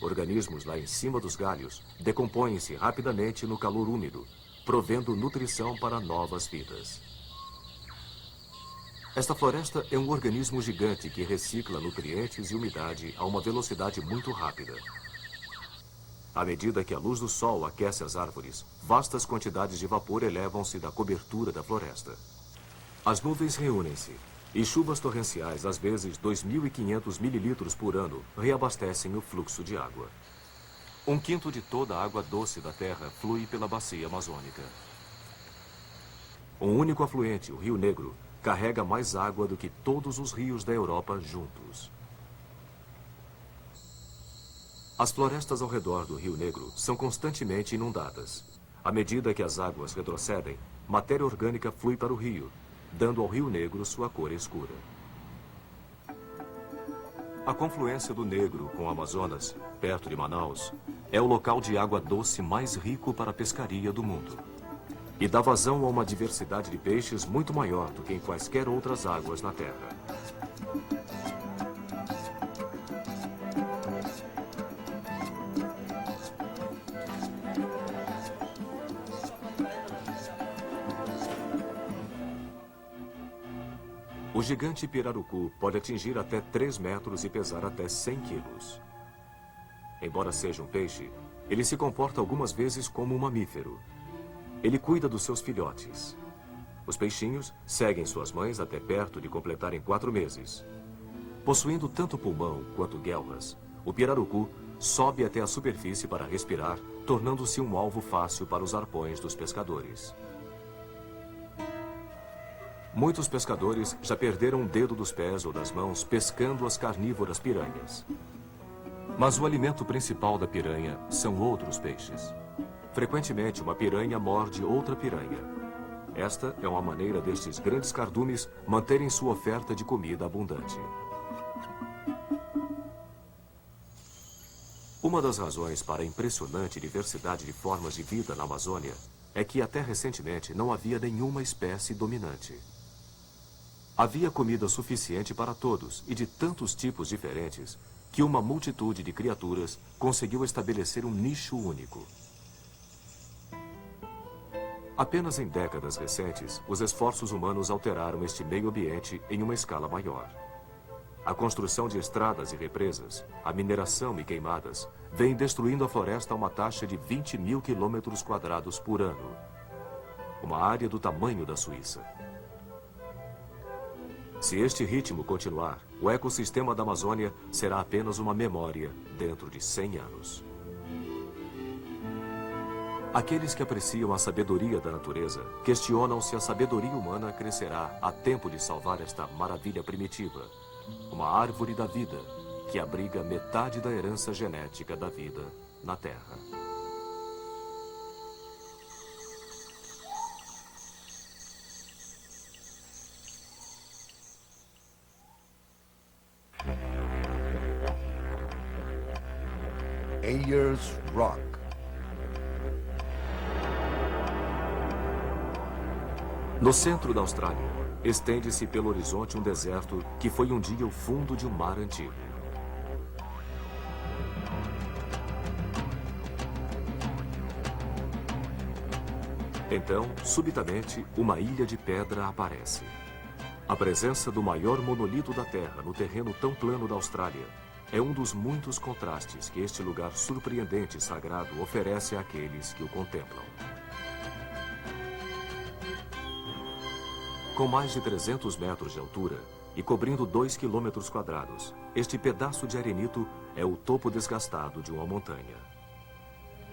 B: Organismos lá em cima dos galhos decompõem-se rapidamente no calor úmido, provendo nutrição para novas vidas. Esta floresta é um organismo gigante que recicla nutrientes e umidade a uma velocidade muito rápida. À medida que a luz do sol aquece as árvores, vastas quantidades de vapor elevam-se da cobertura da floresta. As nuvens reúnem-se e chuvas torrenciais, às vezes 2.500 mililitros por ano, reabastecem o fluxo de água. 1/5 de toda a água doce da Terra flui pela bacia amazônica. Um único afluente, o Rio Negro, carrega mais água do que todos os rios da Europa juntos. As florestas ao redor do Rio Negro são constantemente inundadas. À medida que as águas retrocedem, matéria orgânica flui para o rio, dando ao Rio Negro sua cor escura. A confluência do Negro com o Amazonas, perto de Manaus, é o local de água doce mais rico para a pescaria do mundo. E dá vazão a uma diversidade de peixes muito maior do que em quaisquer outras águas na Terra. O gigante pirarucu pode atingir até 3 metros e pesar até 100 quilos. Embora seja um peixe, ele se comporta algumas vezes como um mamífero. Ele cuida dos seus filhotes. Os peixinhos seguem suas mães até perto de completarem 4 meses. Possuindo tanto pulmão quanto guelras, o pirarucu sobe até a superfície para respirar, tornando-se um alvo fácil para os arpões dos pescadores. Muitos pescadores já perderam um dedo dos pés ou das mãos pescando as carnívoras piranhas. Mas o alimento principal da piranha são outros peixes. Frequentemente, uma piranha morde outra piranha. Esta é uma maneira destes grandes cardumes manterem sua oferta de comida abundante. Uma das razões para a impressionante diversidade de formas de vida na Amazônia é que até recentemente não havia nenhuma espécie dominante. Havia comida suficiente para todos e de tantos tipos diferentes que uma multitude de criaturas conseguiu estabelecer um nicho único. Apenas em décadas recentes, os esforços humanos alteraram este meio ambiente em uma escala maior. A construção de estradas e represas, a mineração e queimadas, vem destruindo a floresta a uma taxa de 20.000 quilômetros quadrados por ano. Uma área do tamanho da Suíça. Se este ritmo continuar, o ecossistema da Amazônia será apenas uma memória dentro de 100 anos. Aqueles que apreciam a sabedoria da natureza questionam se a sabedoria humana crescerá a tempo de salvar esta maravilha primitiva, uma árvore da vida que abriga metade da herança genética da vida na Terra.
A: Ayers Rock.
B: No centro da Austrália, estende-se pelo horizonte um deserto que foi um dia o fundo de um mar antigo. Então, subitamente, uma ilha de pedra aparece. A presença do maior monolito da Terra no terreno tão plano da Austrália é um dos muitos contrastes que este lugar surpreendente e sagrado oferece àqueles que o contemplam. Com mais de 300 metros de altura e cobrindo 2 quilômetros quadrados, este pedaço de arenito é o topo desgastado de uma montanha.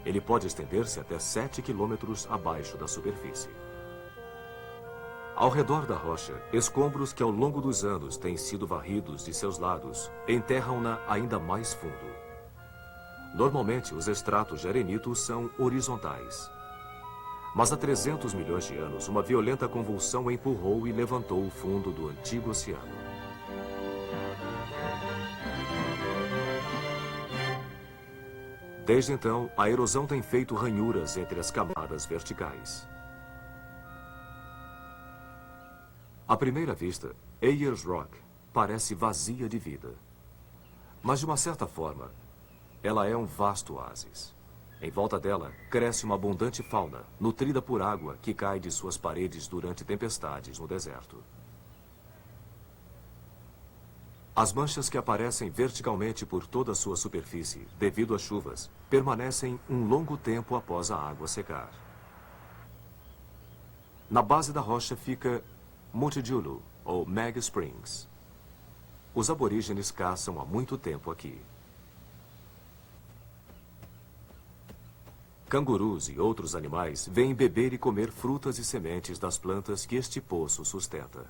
B: Ele pode estender-se até 7 quilômetros abaixo da superfície. Ao redor da rocha, escombros que ao longo dos anos têm sido varridos de seus lados enterram-na ainda mais fundo. Normalmente, os estratos de arenito são horizontais. Mas há 300 milhões de anos, uma violenta convulsão empurrou e levantou o fundo do antigo oceano. Desde então, a erosão tem feito ranhuras entre as camadas verticais. À primeira vista, Ayers Rock parece vazia de vida. Mas, de uma certa forma, ela é um vasto oásis. Em volta dela, cresce uma abundante fauna, nutrida por água que cai de suas paredes durante tempestades no deserto. As manchas que aparecem verticalmente por toda a sua superfície, devido às chuvas, permanecem um longo tempo após a água secar. Na base da rocha fica Mutijulu, ou Mag Springs. Os aborígenes caçam há muito tempo aqui. Cangurus e outros animais vêm beber e comer frutas e sementes das plantas que este poço sustenta.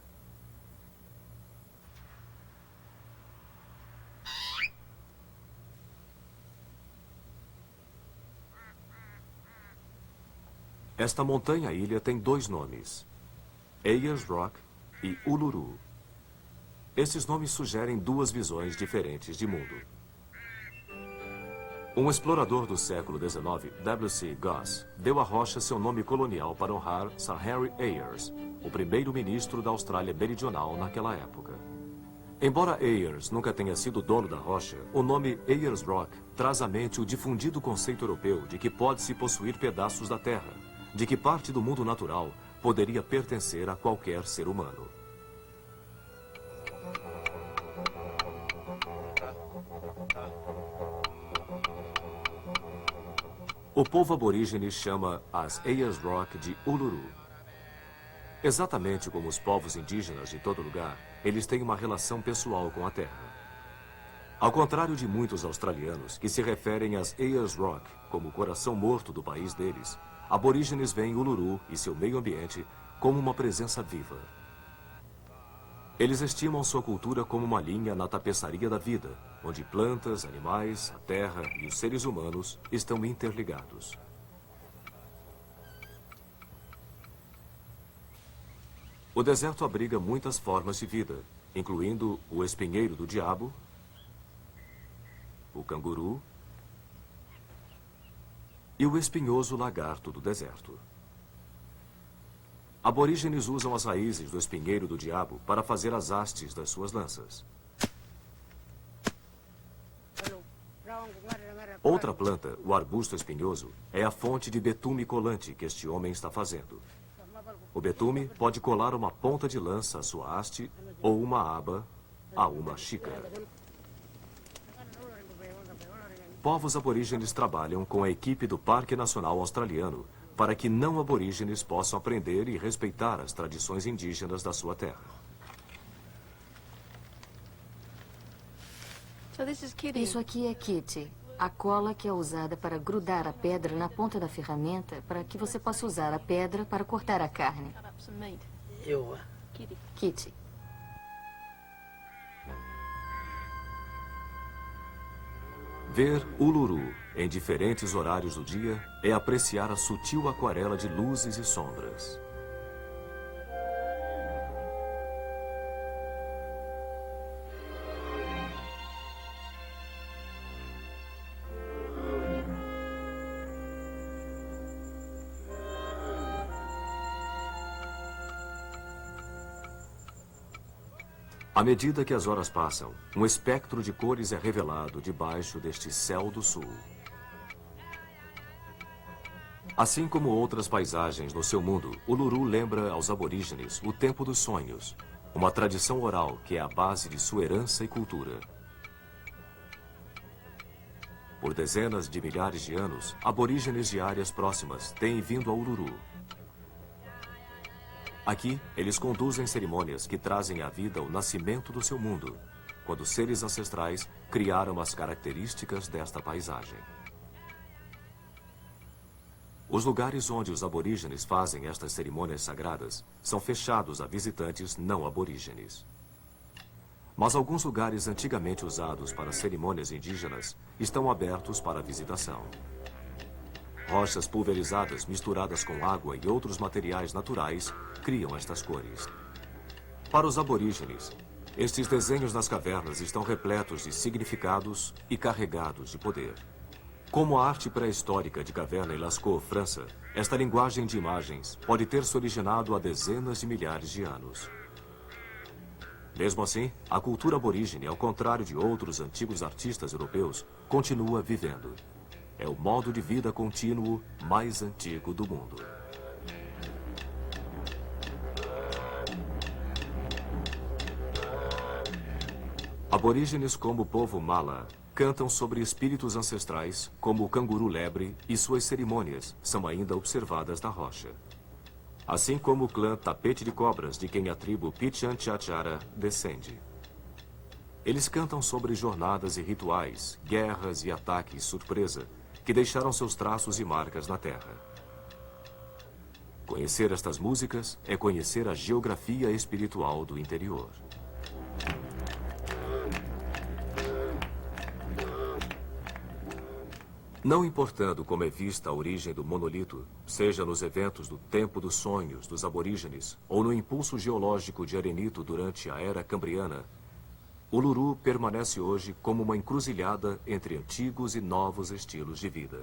B: Esta montanha-ilha tem dois nomes, Ayers Rock e Uluru. Esses nomes sugerem duas visões diferentes de mundo. Um explorador do século XIX, W.C. Goss, deu à rocha seu nome colonial para honrar Sir Henry Ayers, o primeiro-ministro da Austrália Meridional naquela época. Embora Ayers nunca tenha sido dono da rocha, o nome Ayers Rock traz à mente o difundido conceito europeu de que pode-se possuir pedaços da terra, de que parte do mundo natural poderia pertencer a qualquer ser humano. O povo aborígene chama as Ayers Rock de Uluru. Exatamente como os povos indígenas de todo lugar, eles têm uma relação pessoal com a terra. Ao contrário de muitos australianos que se referem às Ayers Rock como o coração morto do país deles, aborígenes veem Uluru e seu meio ambiente como uma presença viva. Eles estimam sua cultura como uma linha na tapeçaria da vida, onde plantas, animais, a terra e os seres humanos estão interligados. O deserto abriga muitas formas de vida, incluindo o espinheiro do diabo, o canguru e o espinhoso lagarto do deserto. Aborígenes usam as raízes do espinheiro do diabo para fazer as hastes das suas lanças. Outra planta, o arbusto espinhoso, é a fonte de betume colante que este homem está fazendo. O betume pode colar uma ponta de lança à sua haste ou uma aba a uma xícara. Povos aborígenes trabalham com a equipe do Parque Nacional Australiano para que não aborígenes possam aprender e respeitar as tradições indígenas da sua terra.
D: Isso aqui é Kitty, a cola que é usada para grudar a pedra na ponta da ferramenta para que você possa usar a pedra para cortar a carne. Kitty.
B: Ver Uluru em diferentes horários do dia é apreciar a sutil aquarela de luzes e sombras. À medida que as horas passam, um espectro de cores é revelado debaixo deste céu do sul. Assim como outras paisagens no seu mundo, Uluru lembra aos aborígenes o tempo dos sonhos, uma tradição oral que é a base de sua herança e cultura. Por dezenas de milhares de anos, aborígenes de áreas próximas têm vindo a Uluru. Aqui, eles conduzem cerimônias que trazem à vida o nascimento do seu mundo, quando seres ancestrais criaram as características desta paisagem. Os lugares onde os aborígenes fazem estas cerimônias sagradas são fechados a visitantes não aborígenes. Mas alguns lugares antigamente usados para cerimônias indígenas estão abertos para visitação. Rochas pulverizadas misturadas com água e outros materiais naturais criam estas cores. Para os aborígenes, estes desenhos nas cavernas estão repletos de significados e carregados de poder. Como a arte pré-histórica de caverna em Lascaux, França, esta linguagem de imagens pode ter se originado há dezenas de milhares de anos. Mesmo assim, a cultura aborígene, ao contrário de outros antigos artistas europeus, continua vivendo. É o modo de vida contínuo mais antigo do mundo. Aborígenes como o povo Mala cantam sobre espíritos ancestrais, como o canguru-lebre, e suas cerimônias são ainda observadas na rocha. Assim como o clã Tapete de Cobras, de quem a tribo Pichan-Chachara descende. Eles cantam sobre jornadas e rituais, guerras e ataques surpresa, que deixaram seus traços e marcas na terra. Conhecer estas músicas é conhecer a geografia espiritual do interior. Não importando como é vista a origem do monolito, seja nos eventos do Tempo dos Sonhos dos aborígenes ou no impulso geológico de arenito durante a Era Cambriana, Uluru permanece hoje como uma encruzilhada entre antigos e novos estilos de vida.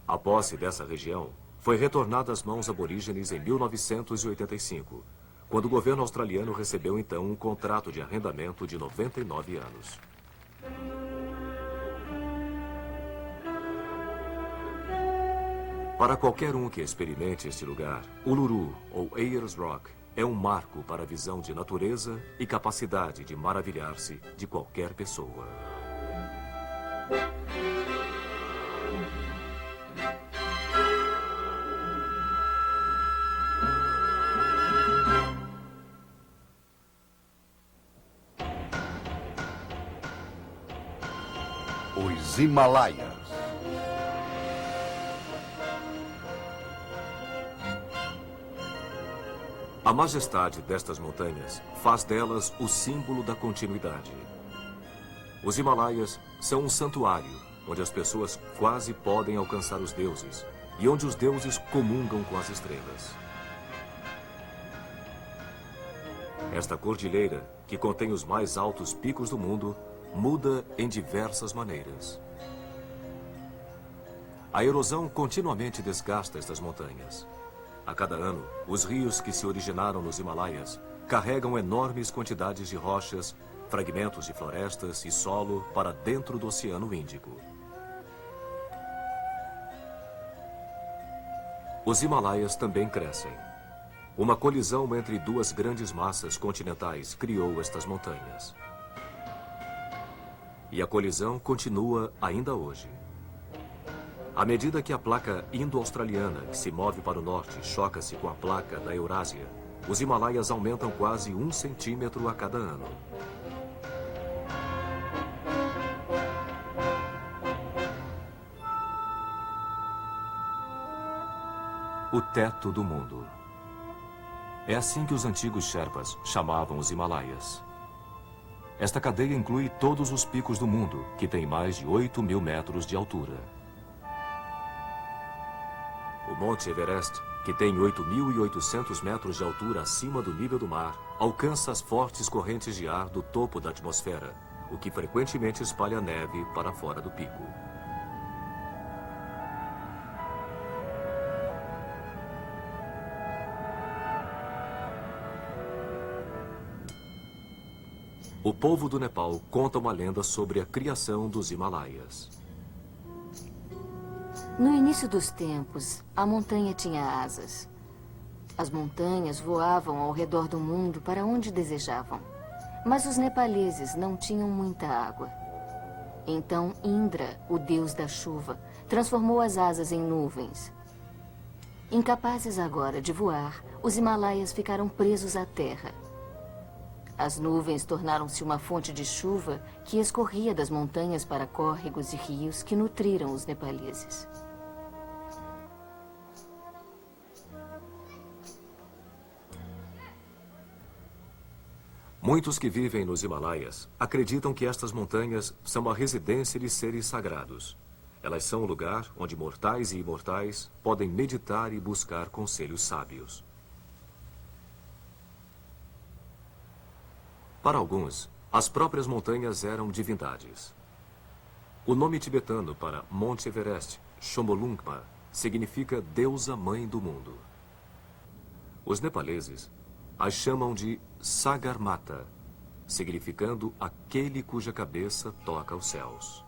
B: A posse dessa região foi retornada às mãos aborígenes em 1985, quando o governo australiano recebeu então um contrato de arrendamento de 99 anos. Para qualquer um que experimente este lugar, Uluru, ou Ayers Rock, é um marco para a visão de natureza e capacidade de maravilhar-se de qualquer pessoa.
A: Os Himalaias.
B: A majestade destas montanhas faz delas o símbolo da continuidade. Os Himalaias são um santuário onde as pessoas quase podem alcançar os deuses e onde os deuses comungam com as estrelas. Esta cordilheira, que contém os mais altos picos do mundo, muda em diversas maneiras. A erosão continuamente desgasta estas montanhas. A cada ano, os rios que se originaram nos Himalaias carregam enormes quantidades de rochas, fragmentos de florestas e solo para dentro do Oceano Índico. Os Himalaias também crescem. Uma colisão entre duas grandes massas continentais criou estas montanhas. E a colisão continua ainda hoje. À medida que a placa indo-australiana, que se move para o norte, choca-se com a placa da Eurásia, os Himalaias aumentam quase 1 centímetro a cada ano. O teto do mundo. É assim que os antigos Sherpas chamavam os Himalaias. Esta cadeia inclui todos os picos do mundo, que tem mais de 8.000 metros de altura. O Monte Everest, que tem 8.800 metros de altura acima do nível do mar, alcança as fortes correntes de ar do topo da atmosfera, o que frequentemente espalha neve para fora do pico. O povo do Nepal conta uma lenda sobre a criação dos Himalaias.
D: No início dos tempos, a montanha tinha asas. As montanhas voavam ao redor do mundo para onde desejavam. Mas os nepaleses não tinham muita água. Então Indra, o deus da chuva, transformou as asas em nuvens. Incapazes agora de voar, os Himalaias ficaram presos à terra. As nuvens tornaram-se uma fonte de chuva que escorria das montanhas para córregos e rios que nutriram os nepaleses.
B: Muitos que vivem nos Himalaias acreditam que estas montanhas são a residência de seres sagrados. Elas são o lugar onde mortais e imortais podem meditar e buscar conselhos sábios. Para alguns, as próprias montanhas eram divindades. O nome tibetano para Monte Everest, Chomolungma, significa deusa mãe do mundo. Os nepaleses as chamam de Sagarmatha, significando aquele cuja cabeça toca os céus.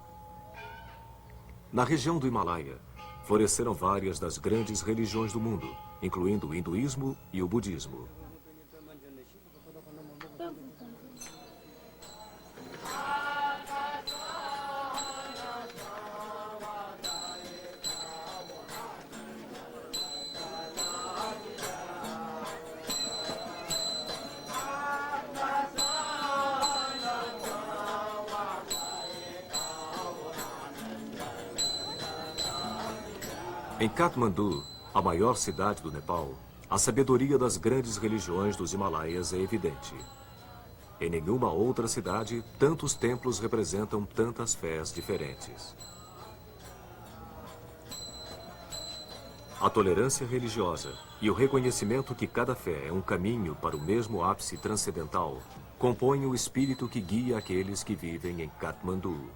B: Na região do Himalaia, floresceram várias das grandes religiões do mundo, incluindo o hinduísmo e o budismo. Em Katmandu, a maior cidade do Nepal, a sabedoria das grandes religiões dos Himalaias é evidente. Em nenhuma outra cidade, tantos templos representam tantas fés diferentes. A tolerância religiosa e o reconhecimento que cada fé é um caminho para o mesmo ápice transcendental compõem o espírito que guia aqueles que vivem em Katmandu.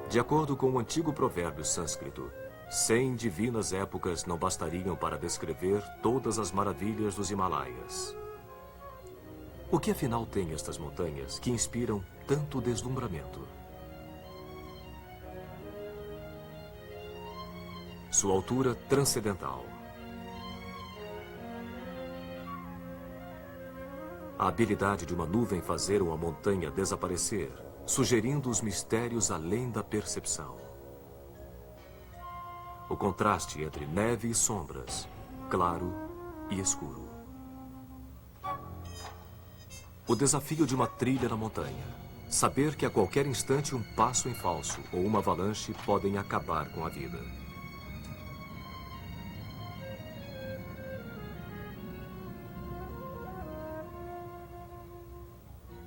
B: De acordo com o antigo provérbio sânscrito, 100 divinas épocas não bastariam para descrever todas as maravilhas dos Himalaias. O que afinal tem estas montanhas que inspiram tanto deslumbramento? Sua altura transcendental. A habilidade de uma nuvem fazer uma montanha desaparecer, sugerindo os mistérios além da percepção. O contraste entre neve e sombras, claro e escuro. O desafio de uma trilha na montanha. Saber que a qualquer instante um passo em falso ou uma avalanche podem acabar com a vida.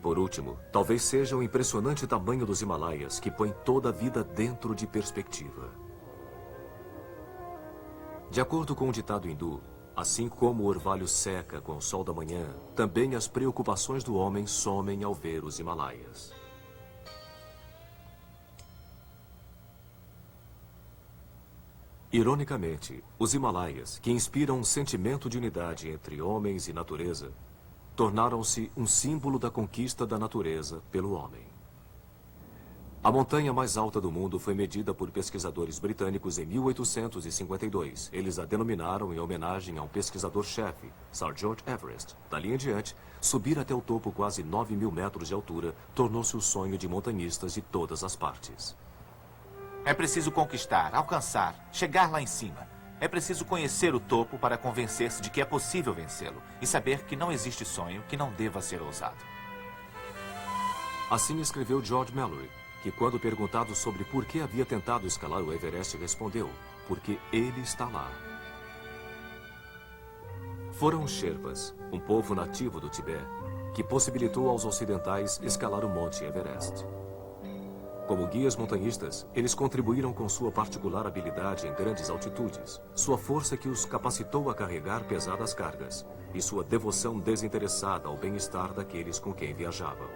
B: Por último, talvez seja o impressionante tamanho dos Himalaias que põe toda a vida dentro de perspectiva. De acordo com um ditado hindu, assim como o orvalho seca com o sol da manhã, também as preocupações do homem somem ao ver os Himalaias. Ironicamente, os Himalaias, que inspiram um sentimento de unidade entre homens e natureza, tornaram-se um símbolo da conquista da natureza pelo homem. A montanha mais alta do mundo foi medida por pesquisadores britânicos em 1852. Eles a denominaram em homenagem a um pesquisador-chefe, Sir George Everest. Dali em diante, subir até o topo quase 9.000 metros de altura tornou-se o sonho de montanhistas de todas as partes.
C: É preciso conquistar, alcançar, chegar lá em cima. É preciso conhecer o topo para convencer-se de que é possível vencê-lo e saber que não existe sonho que não deva ser ousado.
B: Assim escreveu George Mallory, que quando perguntado sobre por que havia tentado escalar o Everest, respondeu: porque ele está lá. Foram os Sherpas, um povo nativo do Tibete, que possibilitou aos ocidentais escalar o Monte Everest. Como guias montanhistas, eles contribuíram com sua particular habilidade em grandes altitudes, sua força que os capacitou a carregar pesadas cargas e sua devoção desinteressada ao bem-estar daqueles com quem viajavam.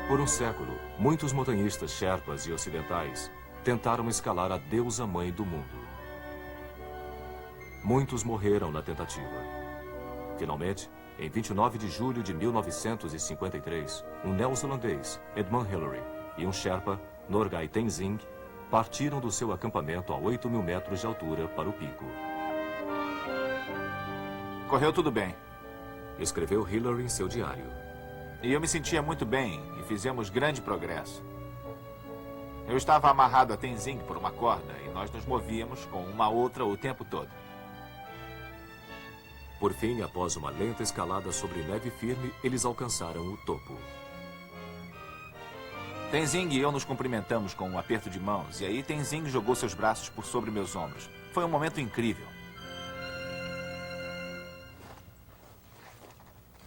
B: Por um século, muitos montanhistas Sherpas e ocidentais tentaram escalar a deusa mãe do mundo. Muitos morreram na tentativa. Finalmente, em 29 de julho de 1953, um neozelandês, Edmund Hillary, e um Sherpa, Norgay Tenzing, partiram do seu acampamento a 8.000 metros de altura para o pico.
C: Correu tudo bem.
B: Escreveu Hillary em seu diário.
C: E eu me sentia muito bem e fizemos grande progresso. Eu estava amarrado a Tenzing por uma corda e nós nos movíamos com uma outra o tempo todo.
B: Por fim, após uma lenta escalada sobre neve firme, eles alcançaram o topo.
C: Tenzing e eu nos cumprimentamos com um aperto de mãos, e aí Tenzing jogou seus braços por sobre meus ombros. Foi um momento incrível.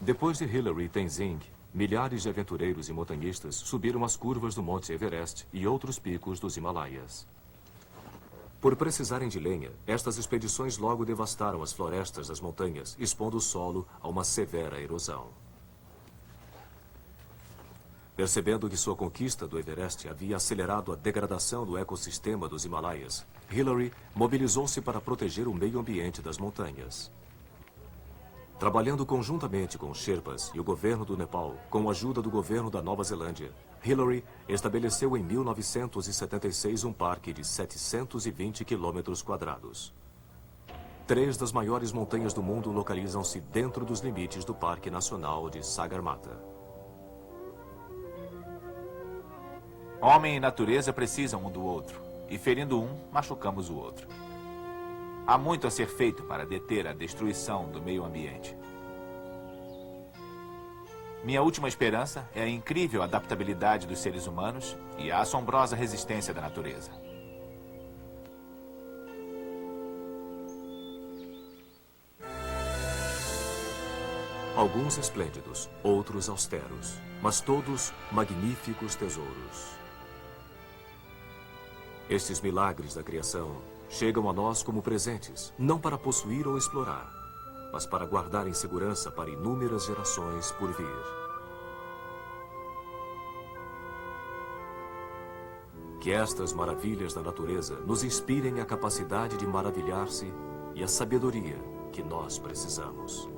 B: Depois de Hillary e Tenzing, milhares de aventureiros e montanhistas subiram as curvas do Monte Everest e outros picos dos Himalaias. Por precisarem de lenha, estas expedições logo devastaram as florestas das montanhas, expondo o solo a uma severa erosão. Percebendo que sua conquista do Everest havia acelerado a degradação do ecossistema dos Himalaias, Hillary mobilizou-se para proteger o meio ambiente das montanhas. Trabalhando conjuntamente com os Sherpas e o governo do Nepal, com a ajuda do governo da Nova Zelândia, Hillary estabeleceu em 1976 um parque de 720 quilômetros quadrados. 3 das maiores montanhas do mundo localizam-se dentro dos limites do Parque Nacional de Sagarmatha.
C: Homem e natureza precisam um do outro, e ferindo um, machucamos o outro. Há muito a ser feito para deter a destruição do meio ambiente. Minha última esperança é a incrível adaptabilidade dos seres humanos e a assombrosa resistência da natureza.
B: Alguns esplêndidos, outros austeros, mas todos magníficos tesouros. Estes milagres da criação chegam a nós como presentes, não para possuir ou explorar, mas para guardar em segurança para inúmeras gerações por vir. Que estas maravilhas da natureza nos inspirem a capacidade de maravilhar-se e a sabedoria que nós precisamos.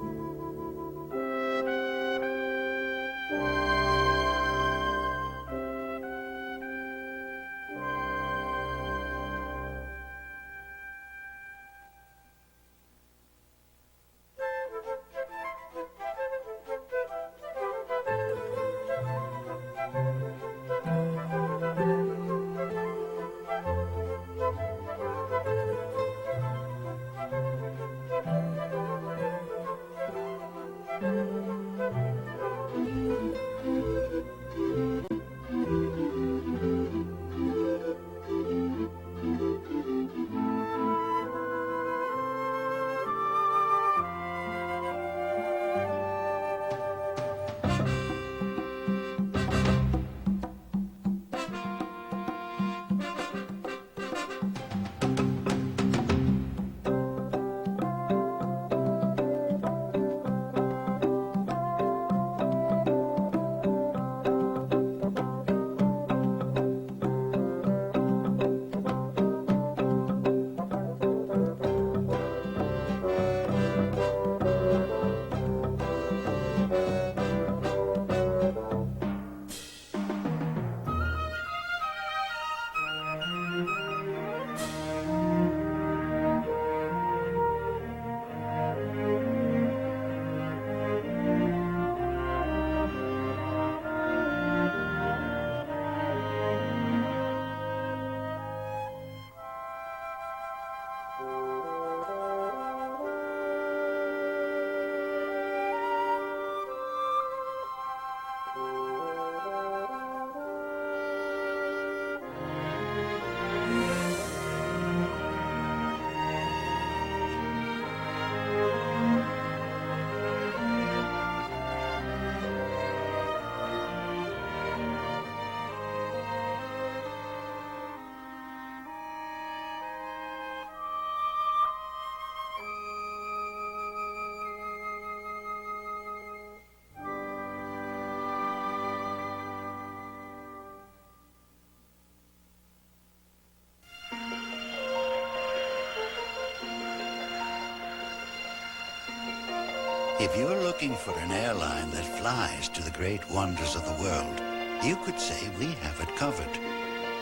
F: If you're looking for an airline that flies to the great wonders of the world, you could say we have it covered.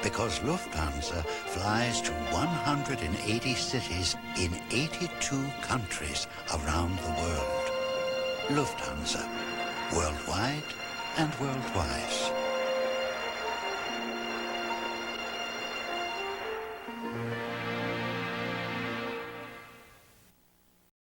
F: Because Lufthansa flies to 180 cities in 82 countries around the world. Lufthansa. Worldwide and worldwise.